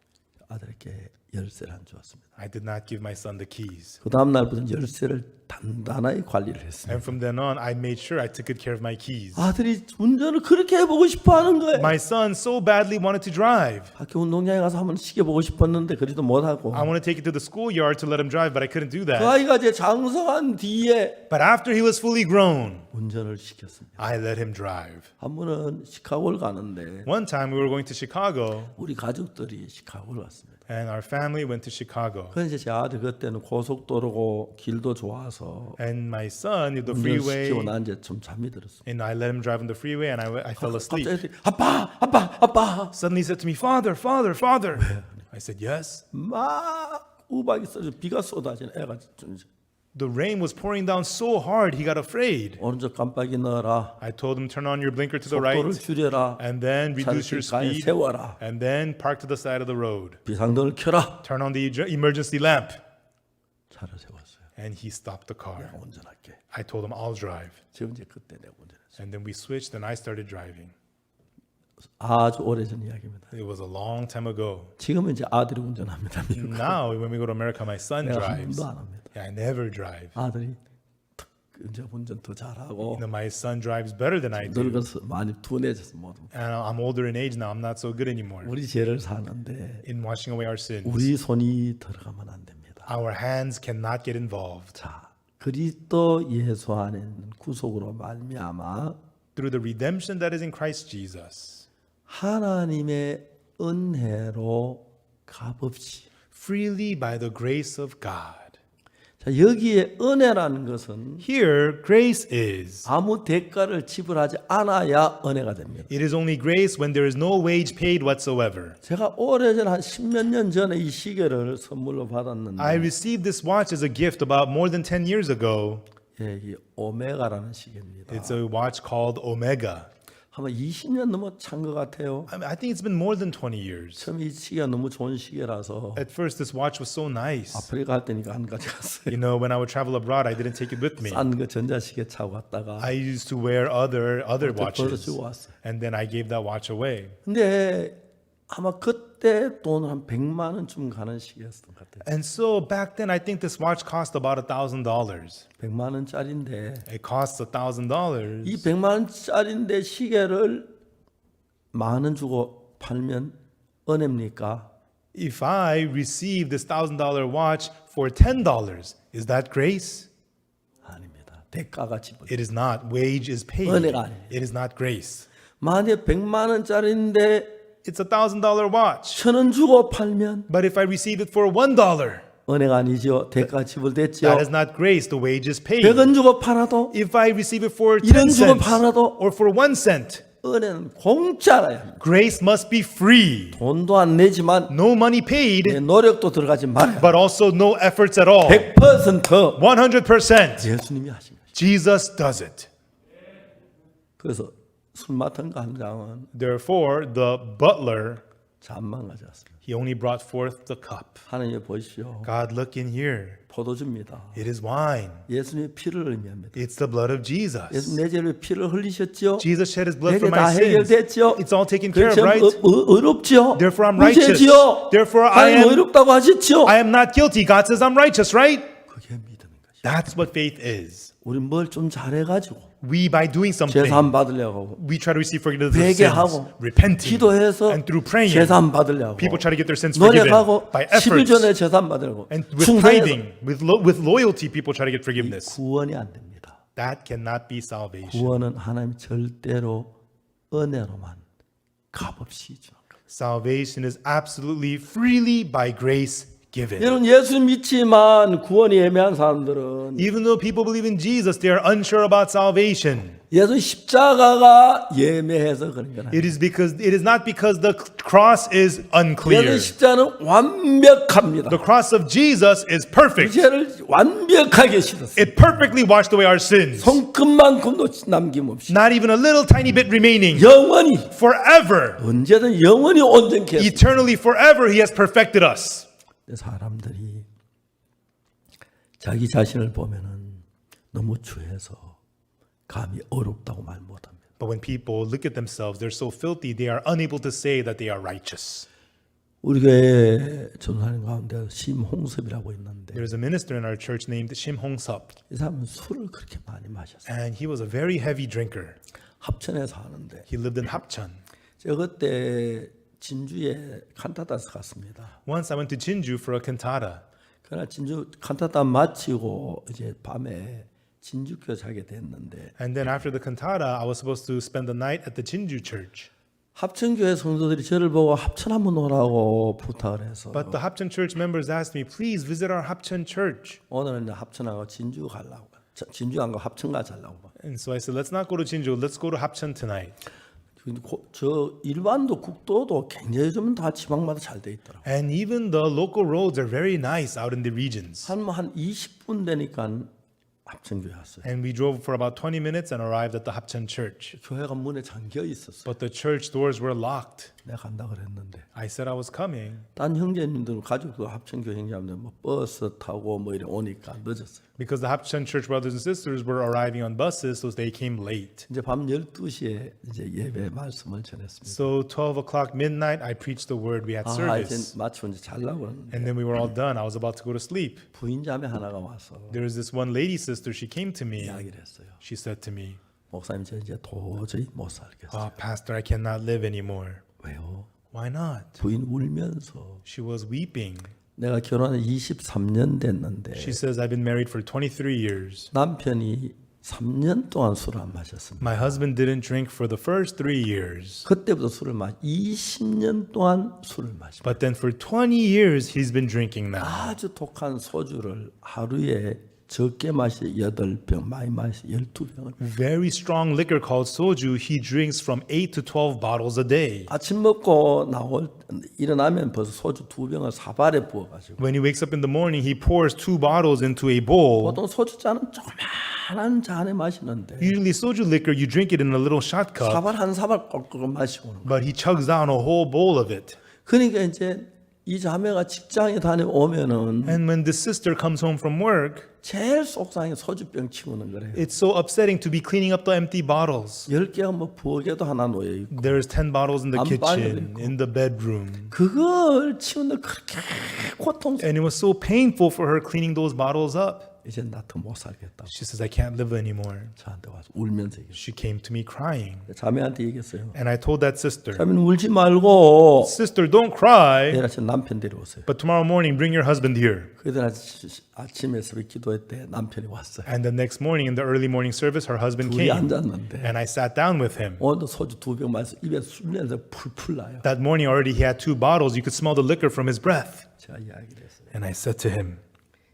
아들에게 열쇠를 안 주었습니다. I did not give my son the keys. 그 다음 날부터 열쇠를 단단하게 관리를 했습니다. And from then on, I made sure I took good care of my keys. 아들이 운전을 그렇게 해보고 싶어하는 거예요. My son so badly wanted to drive. 학교 운동장에 가서 한번 시켜보고 싶었는데 그래도 못하고 I want to take it to the schoolyard to let him drive, but I couldn't do 그 that. 아이가 이제 장성한 뒤에 But after he was fully grown, 운전을 시켰습니다. I let him drive. 한 번은 시카고를 가는데 One time we were going to Chicago, 우리 가족들이 시카고를 갔습니다. and our family went to Chicago. 그런데 제 아들 그때는 고속도로고 길도 좋아서 And my son, the 운전을 freeway, 시키고 난 이제 좀 잠이 들었어. and I let him drive on the freeway, and I fell asleep. 갑자기 아빠 Suddenly he said to me, Father, Father, Father. I said, yes. 막 우박이 쏟아져 비가 쏟아지는 애가 좀 The rain was pouring down so hard, he got afraid. 오른쪽 깜빡이 넣어라. I told him, turn on your blinker to the 속도를 right, 줄여라. and then 차를 reduce your 길가에 speed, 세워라. and then park to the side of the road. 비상등을 켜라. Turn on the emergency lamp. 차를 세웠어요. And he stopped the car. 내가 운전할게. I told him, I'll drive. 지금 이제 그때 내가 운전했어요. And then we switched, and I started driving. 아주 오래전 이야기입니다. It was a long time ago. 지금은 이제 아들이 운전합니다. Now, when we go to America, my son 내가 한 drives. 번도 안 합니다. Yeah, I never drive. 아들이 탁 이제 운전 더 잘하고 My son drives better than I do. 늙어서 많이 둔해져서 모두 And I'm older in age now. I'm not so good anymore 우리 죄를 사는데 in washing away our sins. 우리 손이 들어가면 안 됩니다. Our hands cannot get involved. 자, 그리스도 예수 안에 있는 구속으로 말미암아 Through the redemption that is in Christ Jesus, 하나님의 은혜로 값없이 freely by the grace of God. 자, 여기에 은혜라는 것은 Here, grace is. 아무 대가를 지불하지 않아야 은혜가 됩니다. It is only grace when there is no wage paid whatsoever. 제가 오래전 한 10몇 년 전에 이 시계를 선물로 받았는데 I received this watch as a gift about more than 10 years ago. 예, 이 오메가라는 시계입니다. It's a watch called Omega. 아마 20년 넘어 찬 것 같아요. I think it's been more than 20 years. 처음 이 시계가 너무 좋은 시계라서 At first, this watch was so nice. 아프리카 갈 때니까 안 가져갔어요. You know, when I would travel abroad, I didn't take it with me. 싼 거 전자시계 차고 갔다가 I used to wear other watches, 벌어주고 왔어요. and then I gave that watch away. 근데 아마 그때 돈 한 100만 원쯤 가는 시계였던 것 같아요. And so back then, I think this watch cost about $1,000. 100만 원짜리인데 It costs $1,000. 이 100만 원짜리인데 시계를 10,000원 주고 팔면 은혜입니까? If I receive this $1,000 watch for $10, is that grace? 아닙니다. 대가가 지불. It is not. Wage is paid. 은혜가 아닙니다. It is not grace. 만약에 100만 원짜리인데 It's $1,000 watch. 1,000원 주고 팔면 But if I receive it for $1, 은혜가 아니죠. 대가 지불됐죠. that is not grace. The wage is paid. 100원 주고 팔아도 If I receive it for 1원 10 주고 cents 팔아도 or for 1 cent, 은혜는 공짜라야 합니다. grace must be free. 돈도 안 내지만 No money paid, 내 노력도 들어가지 말아요. but also no efforts at all. 100% 100%. 예수님이 하신 거죠. Jesus does it. 그래서 술 맡은 간장은 Therefore, the butler, 잔만 가져왔습니다. He only brought forth the cup. 하나님 보십시오. God, look in here. 포도주입니다. It is wine. 예수님의 피를 의미합니다. It's the blood of Jesus. 예수님 내 죄를 피를 흘리셨죠? Jesus shed his blood 내게 for 다 my sins. 해결됐죠? It's all taken care of, 그렇죠? right? 의롭죠? Therefore I'm righteous. 무죄지요? Therefore 하나님 의롭다고 하셨죠? I am not guilty. God says I'm righteous, right? 그게 믿음인 것이죠. That's what faith is. 우리 뭘 좀 잘해가지고 We, by doing something, 제사함 받으려고 we try to receive forgiveness of 회개하고 sins, repenting, 기도해서 and through praying, 제사함 받으려고 people try to get their sins forgiven 노력하고 by 11 efforts. 전에 제사함 받으려고 And with 충성해서 tithing, with loyalty, people try to get forgiveness. 구원이 안 됩니다. That cannot be salvation. 구원은 하나님 절대로 은혜로만 값없이 주는 거예요. Salvation is absolutely freely by grace given. 여러분 예수 믿지만 구원이 애매한 사람들은 Even though people believe in Jesus, they are unsure about salvation. 예수 십자가가 예매해서 그런 거라. It is not because the cross is unclear. 예수 십자가는 완벽합니다. The cross of Jesus is perfect. 죄를 완벽하게 씻었어요. It perfectly washed away our sins. 손끝만큼도 남김없이 Not even a little tiny bit remaining. 영원히 Forever, 언제든 영원히 온전케 했어요. eternally, forever, He has perfected us. 사람들이 자기 자신을 보면은 너무 추해서 감히 어렵다고 말 못합니다. But when people look at themselves, they're so filthy, they are unable to say that they are righteous. 우리 교회 전사님 가운데 심홍섭이라고 있는데 There's a minister in our church named Shim Hong-sup, 이 사람은 술을 그렇게 많이 마셨어요. and he was a very heavy drinker. 합천에서 하는데 He lived in Hapcheon. 제가 그때 진주에 칸타타스 갔습니다. Once I went to Jinju for a cantata. 그러나 진주 칸타타 마치고 이제 밤에 진주교 자게 됐는데 And then after the cantata, I was supposed to spend the night at the Jinju church. 합천교회 성도들이 저를 보고 합천 한번 오라고 부탁을 해서 But the Hapcheon church members asked me, please visit our Hapcheon church. 오늘은 이제 합천하고 진주 가려고 진주 안 가고 합천 가자려고. And so I said, let's not go to Jinju, let's go to Hapcheon tonight. 근데 저 일반도 국도도 굉장히 요즘은 다 지방마다 잘 돼 있더라고. And even the local roads are very nice out in the regions. 한 20분 되니까 합천교회 왔어요. And we drove for about 20 minutes and arrived at the Hapcheon church. 교회가 문에 잠겨 있었어. But the church doors were locked. 내가 간다 그랬는데 I said I was coming. 딴 형제님들 가족도 합천교회 형제님들 뭐 버스 타고 뭐 이래 오니까 늦었어요. Because the Hapcheon church brothers and sisters were arriving on buses, so they came late. 이제 밤 12시에 이제 예배 말씀을 전했습니다. So 12 o'clock midnight, I preached the word. We had 아, service. 이제 마치고 이제 자려고 그러는데 And then we were all done. I was about to go to sleep. 부인자매 하나가 와서 There was this one lady sister. She came to me. 이야기를 했어요. She said to me, 목사님 저 이제 도저히 못 살겠어요. Pastor, I cannot live anymore. 왜요? Why not? 부인 울면서 She was weeping. 내가 결혼한 23년 됐는데 She says, I've been married for 23 years. 남편이 3년 동안 술을 안 마셨습니다. My husband didn't drink for the first 3 years. 그때부터 술을 20년 동안 술을 마십니다. But then for 20 years, he's been drinking now. 아주 독한 소주를 하루에 적게 마시 8병, 많이 마시 12병을. Very strong liquor called soju. He drinks from 8 to 12 bottles a day. 아침 먹고 일어나면 벌써 소주 2병을 사발에 부어가지고. When he wakes up in the morning, he pours 2 bottles into a bowl. 보통 소주 잔은 조그만한 잔에 마시는데 Usually soju liquor, you drink it in a little shot cup, 사발 한 사발 꼴꼴 마시고 오는 거예요. but he chugs down a whole bowl of it. 그러니까 이제 이 자매가 직장에 다녀오면은 And when the sister comes home from work, 제일 속상해 소주병 치우는 거래요. it's so upsetting to be cleaning up the empty bottles. 10개가 뭐 부엌에도 하나 놓여 있고 There's 10 bottles in the 안방에도 kitchen, 있고. in the bedroom. 그걸 치우는데 그렇게 고통스러워. And it was so painful for her cleaning those bottles up. 이제 나 더 못 살겠다고 She says, I can't live anymore. 저한테 와서 울면서 얘기했어요. She came to me crying. 자매한테 얘기했어요. And I told that sister, 자매는 울지 말고 Sister, don't cry, 내일 아침 남편 데려오세요. but tomorrow morning bring your husband here. 그날 아침에 새벽 기도회 때 남편이 왔어요. And the next morning in the early morning service, her husband 둘이 came. 앉았는데 And I sat down with him. 오늘도 소주 2병 마셔서 입에 술 냄새 풀풀 나요. That morning already he had 2 bottles. You could smell the liquor from his breath. 제가 이야기를 했어요. And I said to him,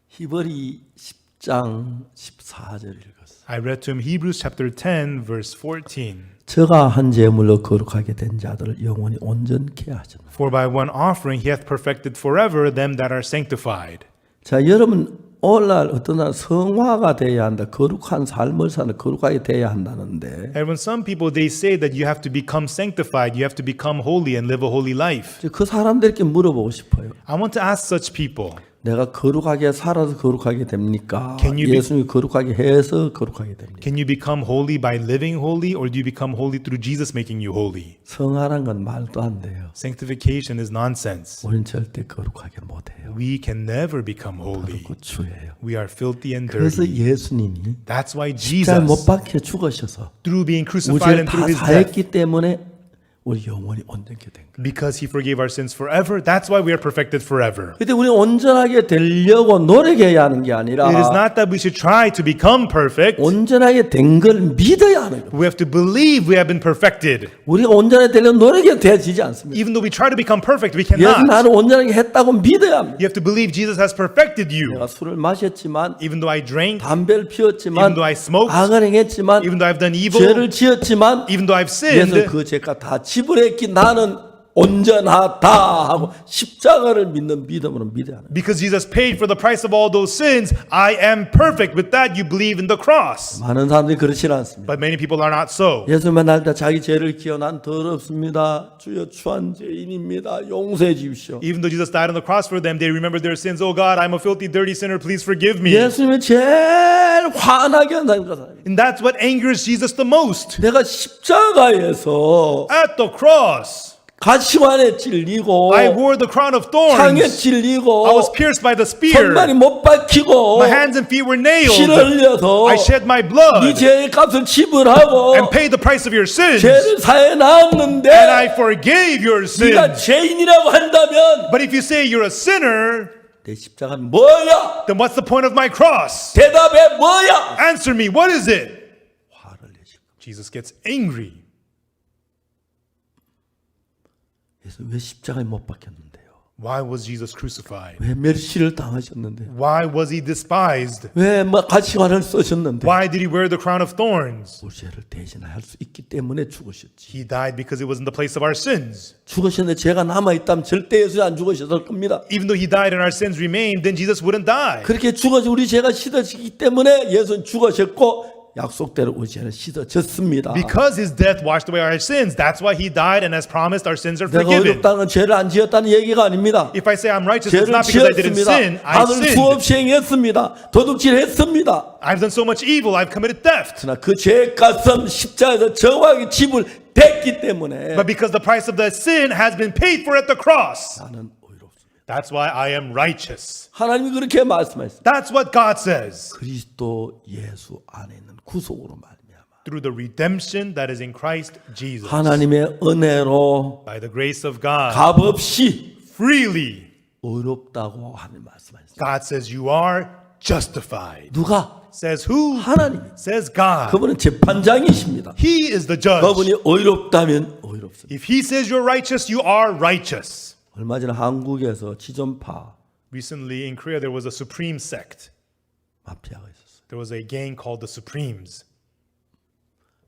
히브리 10장 14절 읽었어요. I read to him Hebrews chapter 10, verse 14. 저가 한 제물로 거룩하게 된 자들을 영원히 온전케 하셨노라. For by one offering he hath perfected forever them that are sanctified. 자, 여러분 오늘날 어떤 날 성화가 돼야 한다. 거룩한 삶을 사는 거룩하게 돼야 한다는데 And when some people they say that you have to become sanctified, you have to become holy and live a holy life. 그 사람들께 물어보고 싶어요. I want to ask such people, 내가 거룩하게 살아서 거룩하게 됩니까? Can you be- 예수님이 거룩하게 해서 거룩하게 됩니까? can you become holy by living holy or do you become holy through Jesus making you holy? 성화란 건 말도 안 돼요. Sanctification is nonsense. 우리는 절대 거룩하게 못해요. We can never become holy. 그 주예요. We are filthy and 그래서 dirty. 예수님이 That's why 십자가에 못 Jesus, 박혀 죽으셔서 through being crucified 우리를 and 다 through his death, 사했기 때문에 우리 영원히 온전케 된 거예요. because he forgave our sins forever, that's why we are perfected forever. 근데 우리 온전하게 되려고 노력해야 하는 게 아니라 It is not that we should try to become perfect. 온전하게 된 걸 믿어야 하는 거예요. We have to believe we have been perfected. 우리가 온전하게 되려고 노력해도 되지 않습니다. Even though we try to become perfect, we 예수 cannot. 나를 온전하게 했다고 믿어야 합니다. You have to believe Jesus has perfected you. 내가 술을 마셨지만 Even though I drank, 담배를 피웠지만 even though I smoked, 악을 행했지만 even though I've done evil, 죄를 지었지만 even though I've 예수 sinned, 그 죄가 다 지불했기 나는 온전하다 하고 십자가를 믿는 믿음으로 믿어야 합니다. because Jesus paid for the price of all those sins, I am perfect. With that, you believe in the cross. 많은 사람들이 그렇지 않습니다. But many people are not so. 예수만 날때 자기 죄를 기어 난 더럽습니다. 주여 추한 죄인입니다. 용서해 주십시오. Even though Jesus died on the cross for them, they remember their sins. Oh God, I'm a filthy, dirty sinner. Please forgive me. 예수님이 제일 화나게 한다는 거잖아요. And that's what angers Jesus the most. 내가 십자가에서 At the cross, 가시관에 찔리고 I wore the crown of 창에 thorns. 찔리고 I was pierced by the 손발이 spear. 못 박히고 My hands and feet were 피를 nailed. 흘려서 I shed my 네 blood 죄의 값을 지불하고 and paid the price of your sins. 죄를 사해 놨는데 And I forgave your 네가 sins. 죄인이라고 한다면 But if you say you're a sinner, 내 십자가는 뭐야? then what's the point of my cross? 대답해 뭐야? Answer me, what is it? 화를 내시고 Jesus gets angry. 그래서 왜 십자가에 못 박혔는데요? Why was Jesus crucified? 왜 멸시를 당하셨는데요? Why was he despised? 왜 가시관을 쓰셨는데? Why did he wear the crown of thorns? 우리 죄를 대신할 수 있기 때문에 죽으셨지. He died because it was in the place of our sins. 죽으셨는데 죄가 남아있다면 절대 예수 안 죽으셨을 겁니다. Even though he died and our sins remained, then Jesus wouldn't die. 그렇게 죽어서 우리 죄가 씻어지기 때문에 예수는 죽으셨고 약속대로 우리 죄는 씻어졌습니다. Because his death washed away our sins, that's why he died, and as promised, our sins are 내가 forgiven. 어렵다는 건 죄를 안 지었다는 얘기가 아닙니다. If I say I'm righteous, it's 죄를 not because I didn't 지었습니다. sin. I 하늘 sinned. 수없이 행했습니다. 도둑질했습니다. I've done so much evil. I've committed theft. 그러나 그 죄값은 십자가에서 정확하게 지불됐기 때문에 But because the price of that sin has been paid for at the cross, 나는 의롭습니다. that's why I am righteous. 하나님이 그렇게 말씀하셨습니다. That's what God says. 그리스도 예수 안에 있는 구속으로 말미암아 Through the redemption that is in Christ Jesus. 하나님의 은혜로 By the grace of God. 값없이 Freely. 의롭다고 하는 말씀하셨습니다. God says you are justified. 누가? Says who? 하나님. Says God. 그분은 재판장이십니다. He is the judge. 그분이 의롭다면 의롭습니다. If he says you're righteous, you are righteous. 얼마 전에 한국에서 지존파 Recently in Korea, there was a supreme sect. 마피아가 있었어요. There was a gang called the Supremes.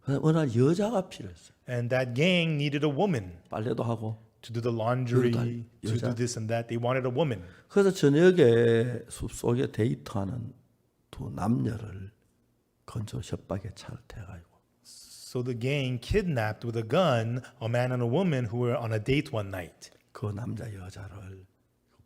어느 날 여자가 필요했어요. And that gang needed a woman 빨래도 하고. to do the laundry, to 여자. do this and that. They wanted a woman. 그래서 저녁에 숲속에 데이트하는 두 남녀를 건조 협박에 차를 태가지고 So the gang kidnapped with a gun a man and a woman who were on a date one night 그 남자 여자를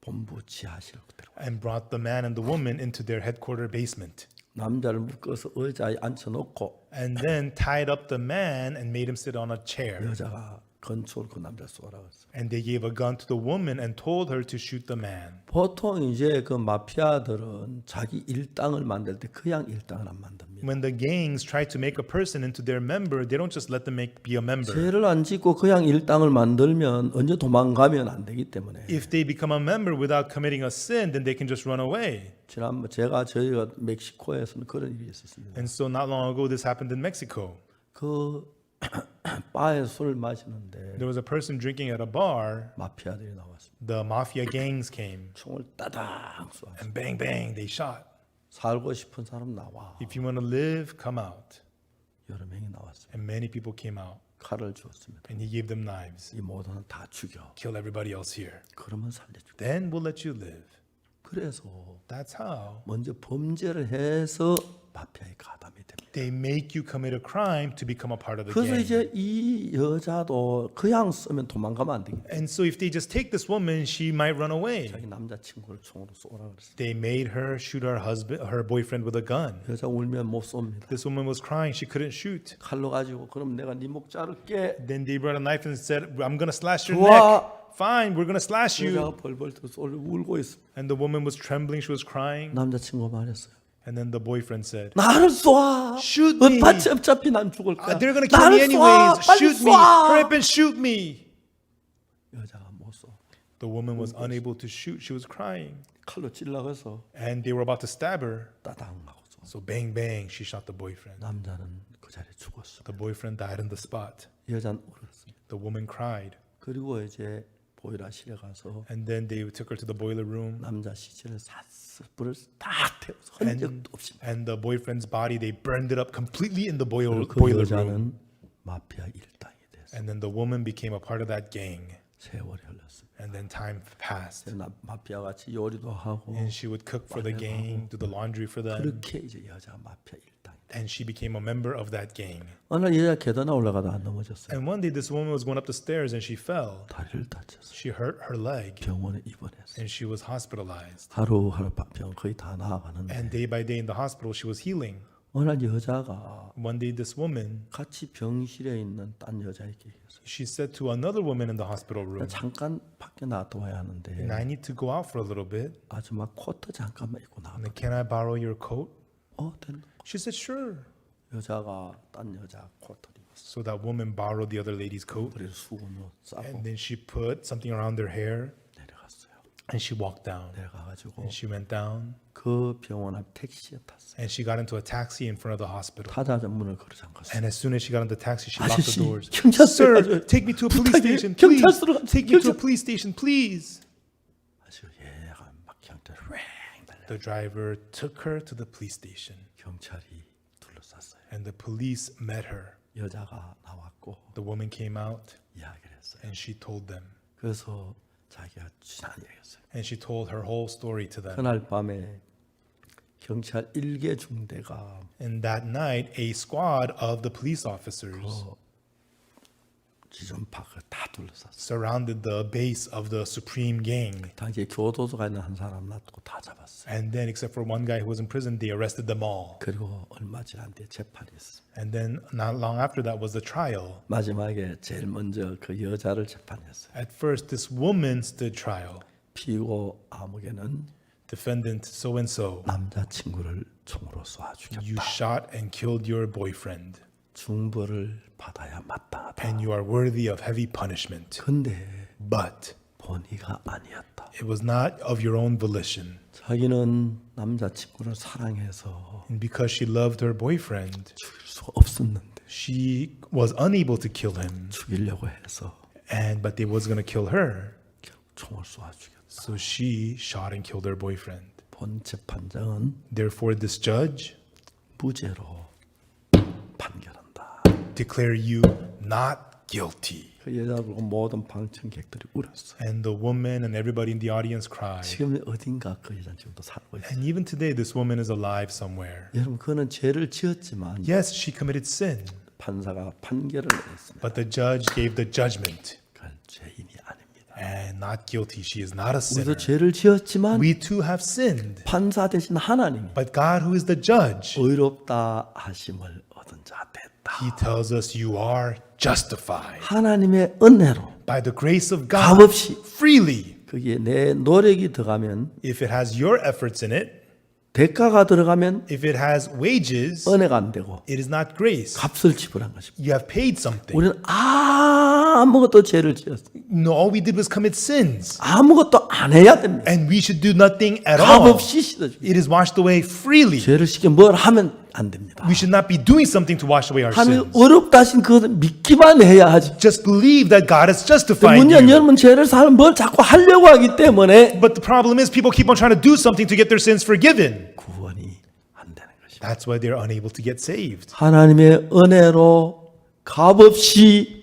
본부 지하실로 데려가. and brought the man and the woman into their headquarter basement. 남자를 묶어서 의자에 앉혀놓고 And then tied up the man and made him sit on a chair. 여자가 건초를 그 남자 쏘라고 했어요. And they gave a gun to the woman and told her to shoot the man. 보통 이제 그 마피아들은 자기 일당을 만들 때 그냥 일당을 안 만듭니다. When the gangs try to make a person into their member, they don't just let them be a member. 죄를 안 짓고 그냥 일당을 만들면 언제 도망가면 안 되기 때문에 If they become a member without committing a sin, then they can just run away. 지난번 저희가 멕시코에서는 그런 일이 있었습니다. And so not long ago, this happened in Mexico. 그 바에 술을 마시는데 There was a person drinking at a bar. 마피아들이 나왔습니다. The mafia gangs came 총을 따당 쏘아. and bang, bang, they shot. 살고 싶은 사람 나와. If you want to live, come out. 여러 명이 나왔습니다. And many people came out 칼을 주었습니다. and he gave them knives. 이 모두는 다 죽여. Kill everybody else here. 그러면 살려줄게. Then we'll let you live. 그래서 That's how 먼저 범죄를 해서 마피아에 가담이 됩니다. they make you commit a crime to become a part of the 그래서 gang. 이제 이 여자도 그냥 쓰면 도망가면 안 되겠다. And so if they just take this woman, she might run away. 자기 남자친구를 총으로 쏘라 그랬어요. They made her shoot her boyfriend with a gun. 여자 울면 못 쏩니다. This woman was crying, she couldn't shoot. 칼로 가지고 그럼 내가 네 목 자를게. Then they brought a knife and said, I'm gonna slash your 좋아. neck. Fine, we're gonna slash you. 여자가 벌벌 떠서 울고 있어. And the woman was trembling, she was crying. 남자친구가 말했어요. And then the boyfriend said, 나를 쏴. Shoot me. 어차피 난 죽을 거야. they're gonna kill me 나를 anyways. 쏴. 빨리 Shoot me. Hurry 쏴. up and shoot me. 여자가 못 쏴. The woman was unable to shoot. She was crying. 칼로 찔러서 And they were about to stab her. 따당 하고 쏘. So bang, bang, she shot the boyfriend. 남자는 그 자리에 죽었어. The boyfriend died on the spot. 여자는 울었어요. The woman cried. 그리고 이제 보일러실에 가서 And then they took her to the boiler room. 남자 시체를 샀어. 불을 딱 태워서 흔적도 없이. And the boyfriend's body, they burned it up completely in the boiler 그 room. 여자는 마피아 일당이 됐어. And then the woman became a part of that gang. 세월이 흘렀어. And then time passed. 마피아 같이 요리도 하고 And she would cook for the gang, do the laundry for them. 그렇게 이제 여자 마피아 일당이 됐어. And she became a member of that gang. 어느 날 여자 계단에 올라가다 안 넘어졌어요. And one day this woman was going up the stairs and she fell. 다리를 다쳤어. She hurt her leg 병원에 입원했어. and she was hospitalized. 하루하루 병 거의 다 나아가는데 And day by day in the hospital she was healing. 어느 날 여자가 One day this woman, 같이 병실에 있는 딴 여자에게 얘기했어요. she said to another woman in the hospital room, 잠깐 밖에 나왔다 와야 하는데 and I need to go out for a little bit. 아줌마 코트 잠깐만 입고 나와. And can I borrow your coat? 된다. She said sure. 여자가 딴 여자 코트를 입었어. So that woman borrowed the other lady's coat. 그래서 수건으로 싸고 And then she put something around their hair 내려갔어요. and she walked down. 내려가가지고 And she went down 그 병원 앞 택시에 탔어요. and she got into a taxi in front of the hospital. 타자자 문을 걸어 잠갔어요. And as soon as she got into the taxi, she locked the 아저씨, doors. 경찰서 Sir, 가죠. take me to a police 부탁해요. station, please. 경찰서로 가죠. Take me to a 경찰- police station, please. 아주 얘가 막 경찰 왱 달려. The driver took her to the police station, 경찰이 둘러쌌어요. and the police met her. 여자가 나왔고 The woman came out 이야기를 했어요. and she told them, 그래서 자기가 지난 얘기했어요. and she told her whole story to them. 그날 밤에 경찰 1개 중대가 And that night, a squad of the police officers 지존파크를 다 둘러쌌어요. surrounded the base of the Supreme Gang. 당시에 교도소가 있는 한 사람 놔두고 다 잡았어요. And then, except for one guy who was in prison, they arrested them all. 그리고 얼마 지난 뒤에 재판이 있습니다. And then, not long after that, was the trial. 마지막에 제일 먼저 그 여자를 재판했어요. At first, this woman stood trial. 피고 아무개는 Defendant so and so, 남자친구를 총으로 쏴 you 죽였다. shot and killed your boyfriend, 중벌을 받아야 마땅하다. and you are worthy of heavy punishment. 근데 But 본의가 아니었다. it was not of your own volition. 자기는 남자친구를 사랑해서 And because she loved her boyfriend, 죽일 수가 없었는데 she was unable to kill him. 죽이려고 해서 But they was going to kill her. 결국 총을 쏴 죽였다. So she shot and killed her boyfriend. 본 재판장은 Therefore, this judge 무죄로 판결한다. declare you not guilty. 그 여자를 보고 모든 방청객들이 울었어요. And the woman and everybody in the audience cried. 지금 어딘가 그 여자는 지금도 살고 있어요. And even today, this woman is alive somewhere. 여러분 그는 죄를 지었지만 Yes, she committed sin, 판사가 판결을 내렸습니다. but the judge gave the judgment. 그건 죄인이 아닙니다. And not guilty. She is not a 우리도 sinner. 죄를 지었지만 We too have sinned. 판사 대신 하나님이 But God, who is the judge, 의롭다 하심을 얻은 자 됐다. He tells us you are justified 하나님의 은혜로 by the grace of God 값없이 freely. 거기에 내 노력이 들어가면 If it has your efforts in it, 대가가 들어가면 if it has wages, 은혜가 안 되고 it is not grace. 값을 지불한 것입니다. You have paid something. 우리는 아무것도 죄를 지었어요. No, all we did was commit sins. 아무것도 안 해야 됩니다. And we should do nothing at all. 값없이 씻어줍니다. It is washed away freely. 죄를 씻게 뭘 하면 안 됩니다. We should not be doing something to wash away our 하나님 sins. 어렵다 하신 그것을 믿기만 해야 하지. Just believe that God has justified 문제는 you. 여러분 죄를 사는 뭘 자꾸 하려고 하기 때문에 But the problem is people keep on trying to do something to get their sins forgiven. 구원이 안 되는 것입니다. That's why they're unable to get saved. 하나님의 은혜로 값없이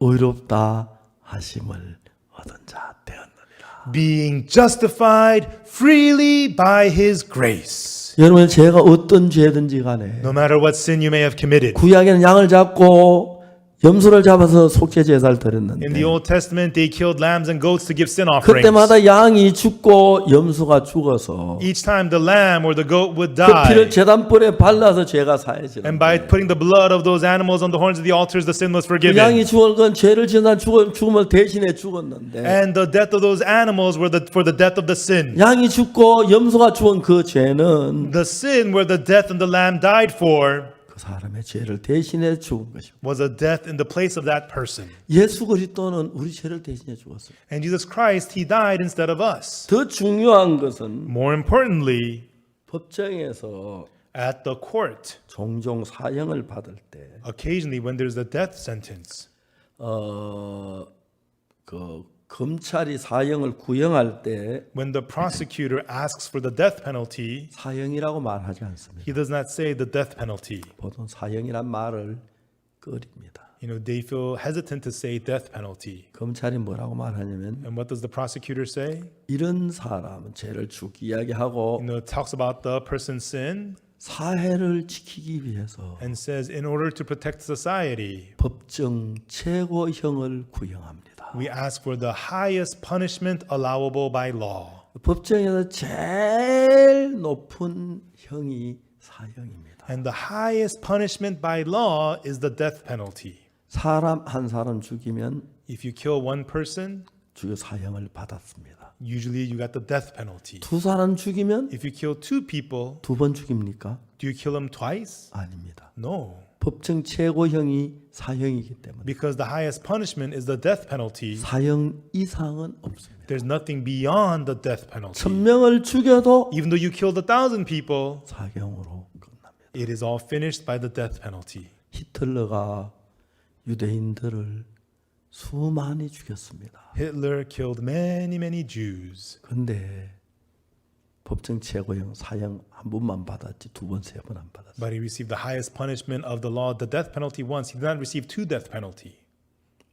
의롭다 하심을 얻은 자 되었느니라. being justified freely by his grace. 여러분 죄가 어떤 죄든지 간에 No matter what sin you may have committed. 구약에는 양을 잡고 염소를 잡아서 속죄 제사를 In 드렸는데 the Old Testament, they killed lambs and goats to give sin offerings. 그때마다 양이 죽고 염소가 죽어서 Each time the lamb or the goat would 그 피를 die. 제단불에 발라서 죄가 사해지는 And by putting the blood of those animals on the horns of the altars, the sin was 그 forgiven. 양이 죽은 건 죄를 지은 사람 죽음을 대신해 죽었는데 And the death of those animals were for the death of the sin. 양이 죽고 염소가 죽은 그 죄는 The sin where the death and the lamb died for 그 사람의 죄를 대신해 죽은 것입니다. was a death in the place of that person. 예수 그리스도는 우리 죄를 대신해 죽었어요. And Jesus Christ, he died instead of us. 더 중요한 것은 More importantly, 법정에서 at the court, 종종 사형을 받을 때 occasionally when there's a death sentence, 그 검찰이 사형을 구형할 때 when the prosecutor asks for the death penalty, 사형이라고 말하지 않습니다. he does not say the death penalty. 보통 사형이란 말을 꺼립니다. You know, they feel hesitant to say death penalty. 검찰이 뭐라고 말하냐면 And what does the prosecutor say? 이런 사람은 죄를 죽 이야기하고 You know, it talks about the person's sin 사회를 지키기 위해서 and says, in order to protect society, 법정 최고형을 구형합니다. we ask for the highest punishment allowable by law. 법정에서 제일 높은 형이 사형입니다. And the highest punishment by law is the death penalty. 사람 한 사람 죽이면 If you kill one person, 죽여 사형을 받았습니다. usually you got the death penalty. 두 사람 죽이면 If you kill two people, 두 번 죽입니까? do you kill them twice? 아닙니다. No. 법정 최고형이 사형이기 때문에 Because the highest punishment is the death penalty. 사형 이상은 없습니다. There's nothing beyond the death penalty. 1000명을 죽여도 Even though you killed 1,000 people, 사형으로 끝납니다. it is all finished by the death penalty. 히틀러가 유대인들을 수많이 죽였습니다. Hitler killed many, many Jews. 근데 법정 최고형 사형 한 번만 받았지 두 번, 세 번 안 받았어요. But he received the highest punishment of the law, the death penalty once. He did not receive two death penalty.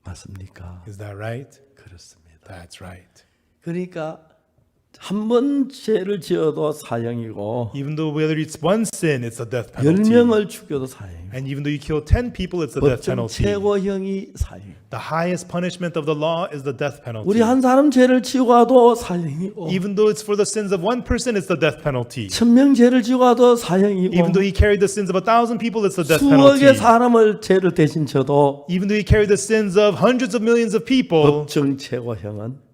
맞습니까? Is that right? 그렇습니다. That's right. 그러니까 한 번 죄를 지어도 사형이고 Even though whether it's one sin, it's a death penalty. 10명을 죽여도 사형이고 And even though you kill 10 people, it's a death 법정 penalty. 최고형이 사형이고 The highest punishment of the law is the death penalty. 우리 한 사람 죄를 지고 와도 사형이고 Even though it's for the sins of one person, it's the death penalty. 1000명 죄를 지고 와도 사형이고 Even though he carried the sins of 1,000 people, it's the death 수억의 penalty. 사람을 죄를 대신 져도 Even though he carried the sins of hundreds of millions of people, 법정 최고형은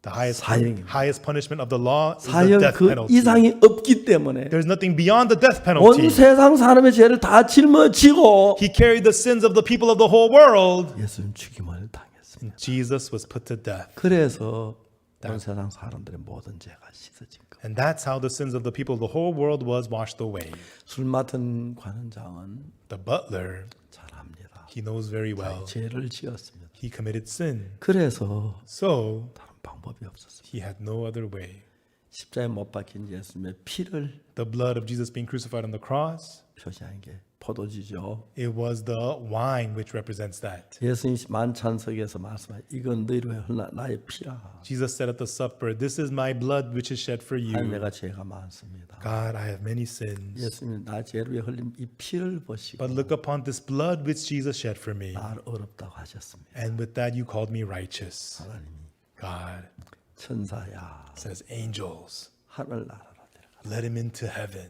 the highest 사형입니다. highest punishment of the law is the 사형 death 그 penalty. 이상이 없기 때문에 There's nothing beyond the death 온 penalty. 세상 사람의 죄를 다 짊어지고 He carried the sins of the people of the whole world. 예수는 죽임을 당했습니다. And Jesus was put to death. 그래서 온 세상 사람들의 모든 죄가 씻어진 거. And that's how the sins of the people of the whole world was washed away. 술 맡은 관원장은 The butler, 잘 압니다. he knows very well. 죄를 지었습니다. He committed sin. 그래서 So 다른 방법이 없었습니다. he had no other way. 십자가에 못 박힌 예수님의 피를 The blood of Jesus being crucified on the cross, 표시한 게 포도주죠. it was the wine which represents that. 예수님 만찬석에서 말씀하신 이건 너희를 위해 흘러 나의 피라. Jesus said at the supper, "This is my blood which is shed for 하나님 you." 내가 죄가 많습니다. God, I have many sins. 예수님 나 죄를 위해 흘린 이 피를 보시고 But look upon this blood which Jesus shed for me. 나를 어렵다고 하셨습니다. And with that you called me righteous. 하나님이 God 천사야 says, "Angels, 하늘 나라로 데려가. let him into heaven."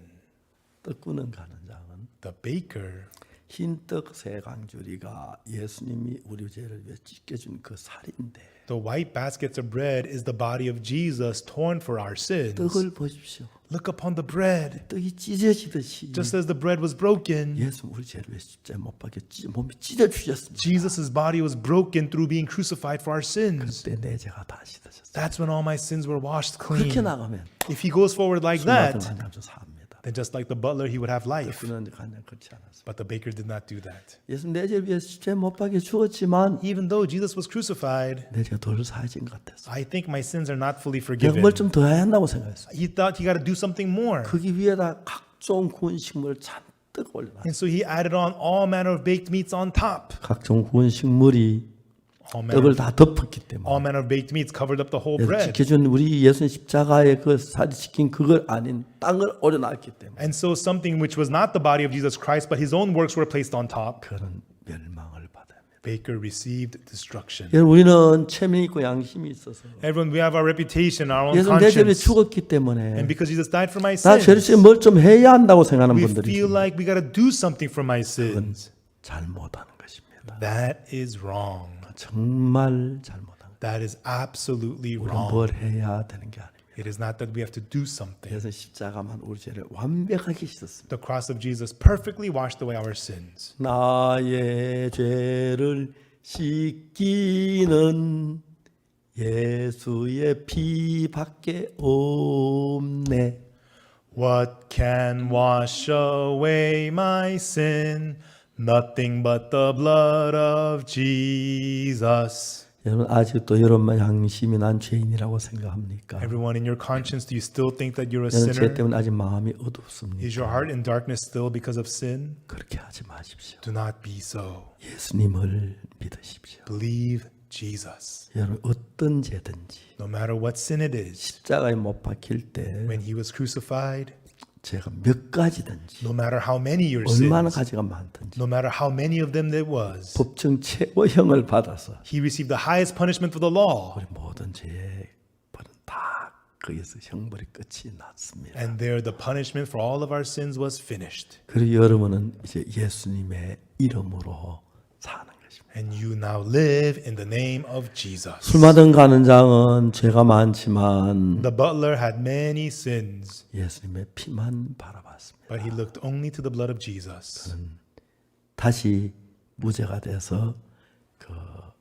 떡 꾸는 가는 장은 The baker, 흰떡 세 강줄이가 예수님이 우리 죄를 위해 찢겨준 그 살인데 the white baskets of bread is the body of Jesus torn for our sins. 떡을 보십시오. Look upon the bread. 떡이 찢어지듯이 Just as the bread was broken, 예수 우리 죄를 위해 십자가에 못 박혀 몸이 찢어 주셨습니다. Jesus' body was broken through being crucified for our sins. 그때 내 죄가 다 씻어졌어요. That's when all my sins were washed 그렇게 clean. 나가면 If he goes forward like 술 맡은 that, 관장도 삽니다. then just like the butler, he would have 떡 life. 꾸는 관장 그렇지 않았습니다. But the baker did not do that. 예수 내 죄를 위해 십자가에 못 박혀 죽었지만 Even though Jesus was crucified, 내 죄가 덜 사해진 것 같았어. I think my sins are not fully 내가 forgiven. 뭘 좀 더 해야 한다고 생각했어. He thought he got to do something more. 거기 위에다 각종 구운 식물을 잔뜩 올려놨어. And so he added on all manner of baked meats on top. 각종 구운 식물이 떡을 다 덮었기 all 때문에 manner of baked meats covered up the whole 그래서 bread. 지켜준 우리 예수님 십자가의 그 살이 지킨 그걸 아닌 땅을 오려놨기 때문에 And so something which was not the body of Jesus Christ, but his own works were placed on top. 그런 멸망을 받아야 합니다. Baker received destruction. 여러분 우리는 체면 있고 양심이 있어서 Everyone, we have our reputation, our own 예수님 내 죄를 conscience. 죽었기 And 때문에 because Jesus died for my 나 죄를 sins, 지금 뭘 좀 해야 한다고 생각하는 we 분들이 feel 있습니다. like we got to do something for my sins. 잘못하는 것입니다. That is wrong. 정말 잘못한 것. That is absolutely 우리가 wrong. 뭘 해야 되는 게 아닙니다. It is not that we have to do something. 그래서 십자가만 우리 죄를 완벽하게 씻었습니다. The cross of Jesus perfectly washed away our sins. 나의 죄를 씻기는 예수의 피밖에 없네. What can wash away my sin? Nothing but the blood of Jesus. 여러분 아직도 여러분만 양심이 난 죄인이라고 생각합니까? Everyone in your conscience, do you still think that you're a 저는 죄 sinner? 때문에 아직 마음이 어둡습니다. Is your heart in darkness still because of sin? 그렇게 하지 마십시오. Do not be so. 예수님을 믿으십시오. Believe Jesus. 여러분 어떤 죄든지 No matter what sin it is, 십자가에 못 박힐 때 when he was crucified, 제가 몇 가지든지 no matter how many your 얼마나 sins, 가지가 많든지 no matter how many of them there was, 법정 최고형을 받아서 he received the highest punishment for the law. 우리 모든 죄의 벌은 다 거기서 형벌의 끝이 났습니다. And there the punishment for all of our sins was finished. 그리고 여러분은 이제 예수님의 이름으로 사는 것입니다. And you now live in the name of Jesus. 술 마던 가는 장은 죄가 많지만 The butler had many sins, 예수님의 피만 바라봤습니다. but he looked only to the blood of Jesus. 다시 무죄가 돼서 그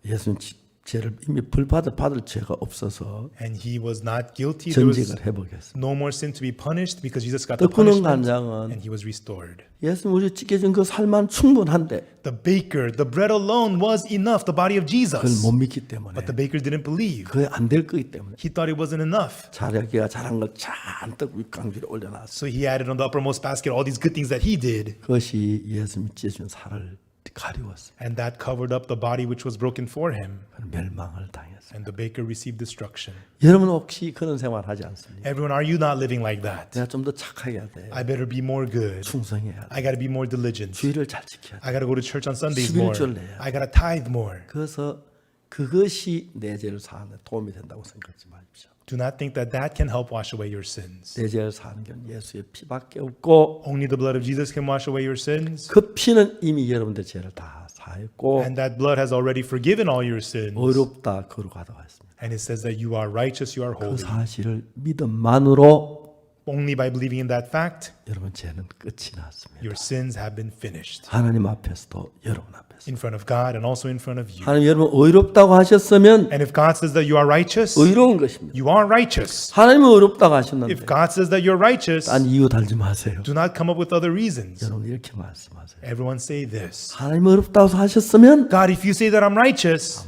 예수님 죄를 이미 받을 죄가 없어서 And he was not guilty. There was 전직을 해보겠습니다. no more sin to be punished because Jesus got the 떡구는 punishment 간장은 and he was restored. 예수님 우리 찢겨진 그 살만 충분한데 The baker, the bread alone was enough, the body of 그걸 Jesus. 못 믿기 때문에 But the baker didn't believe. 그게 안 될 거기 때문에 He thought it wasn't enough. 자기가 잘한 걸 잔뜩 윗강비에 올려놨어. So he added on the uppermost basket all these good things that he did. 그것이 예수님이 찢어준 살을 가리웠어요. And that covered up the body which was broken for him. 멸망을 당했어요. And the baker received destruction. 여러분 혹시 그런 생활 하지 않습니까? Everyone, are you not living like that? 내가 좀 더 착하게 해야 돼. I better be more good. 충성해야 돼. I got to be more diligent. 주의를 잘 지켜야 돼. I got to go to church on Sundays more. 11절 내야 돼. I got to tithe more. 그래서 그것이 내 죄를 사는데 도움이 된다고 생각하지 마십시오. Do not think that that can help wash away your sins. 내 죄를 사는 건 예수의 피밖에 없고 Only the blood of Jesus can wash away your sins. 그 피는 이미 여러분들 죄를 다 사했고 And that blood has already forgiven all your sins. 어렵다 거룩하다고 했습니다. And it says that you are righteous, you are 그 holy. 사실을 믿음만으로 Only by believing in that fact, 여러분 죄는 끝이 났습니다. your sins have been finished. 하나님 앞에서도 여러분 앞에서. In front of God and also in front of you. 하나님 여러분 의롭다고 하셨으면 And if God says that you are righteous, 의로운 것입니다. you are righteous. 하나님은 의롭다고 하셨는데 If God says that you're righteous, 딴 이유 달지 마세요. do not come up with other reasons. 여러분 이렇게 말씀하세요. Everyone say this. 하나님 의롭다고 하셨으면 God, if you say that I'm righteous,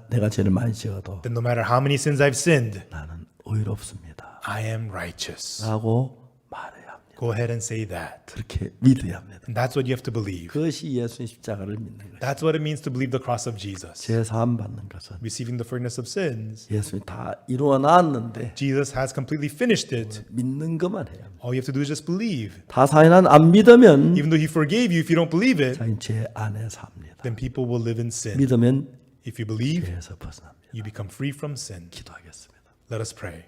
내가 죄를 많이 지어도 then no matter how many sins I've sinned, 나는 의롭습니다. I am righteous. 라고 말해야 합니다. Go ahead and say that. 그렇게 믿어야 합니다. And that's what you have to believe. 그것이 예수님 십자가를 믿는 거예요. That's what it means to believe the cross of Jesus. 죄 사함 받는 것은 Receiving the forgiveness of sins. 예수님이 다 이루어 놨는데 Jesus has completely finished it. 믿는 것만 해야 합니다. All you have to do is just believe. 다 사인한 안 믿으면 Even though he forgave you, if you don't believe it, 자기 죄 안에 삽니다. then people will live in sin. 믿으면 If you believe, 죄에서 벗어납니다. you become free from sin. 기도하겠습니다. Let us pray.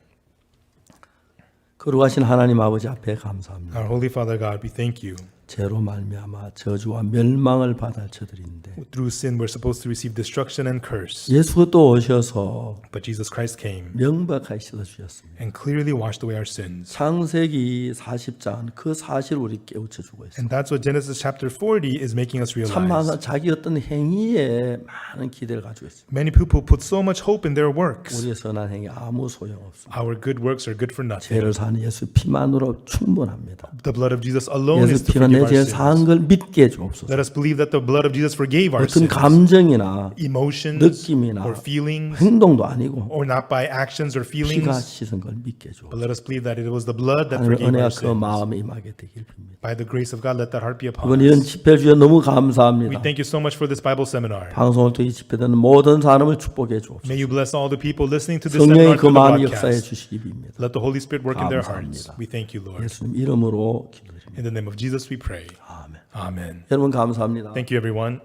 거룩하신 하나님 아버지 앞에 감사합니다. Our Holy Father God, we thank you. 죄로 말미암아 저주와 멸망을 받을 저들인데 Through sin, we're supposed to receive destruction and curse. 예수가 또 오셔서 But Jesus Christ came 명백하게 씻어주셨습니다. and clearly washed away our sins. 창세기 40장 그 사실을 우리 깨우쳐 주고 있습니다. And that's what Genesis chapter 40 is making us 참 realize. 많은 자기 어떤 행위에 많은 기대를 가지고 있습니다. Many people put so much hope in their works. 우리의 선한 행위 아무 소용 없습니다. Our good works are good for nothing. 죄를 사는 예수 피만으로 충분합니다. The blood of Jesus alone is 예수 to 피가 내 forgive 내 our 죄 sins. 사한 걸 믿게 해주옵소서. Let us believe that the blood of Jesus forgave our 어떤 sins. 감정이나 Emotions 느낌이나 or feelings, 행동도 아니고 or not by actions or 피가 feelings, 씻은 걸 믿게 해주옵소서. but let us believe that it was the blood that 하나님의 forgave 은혜가 our 그 sins. 마음에 임하게 되길 빕니다. By the grace of God, let that heart be upon 이번 이런 us. 집회를 주여 너무 We 감사합니다. thank you so much for this Bible seminar. 방송을 통해 집회 듣는 모든 사람을 축복해 주옵소서. May you bless all the people listening to this 성령의 seminar 그 through the 마음이 역사해 broadcast. 주시기 빕니다. Let the Holy Spirit work in their 감사합니다. hearts. We thank you, Lord. 예수님 이름으로 기도드립니다. In the name of Jesus we pray. 아멘. Amen. 여러분 감사합니다. Thank you, everyone.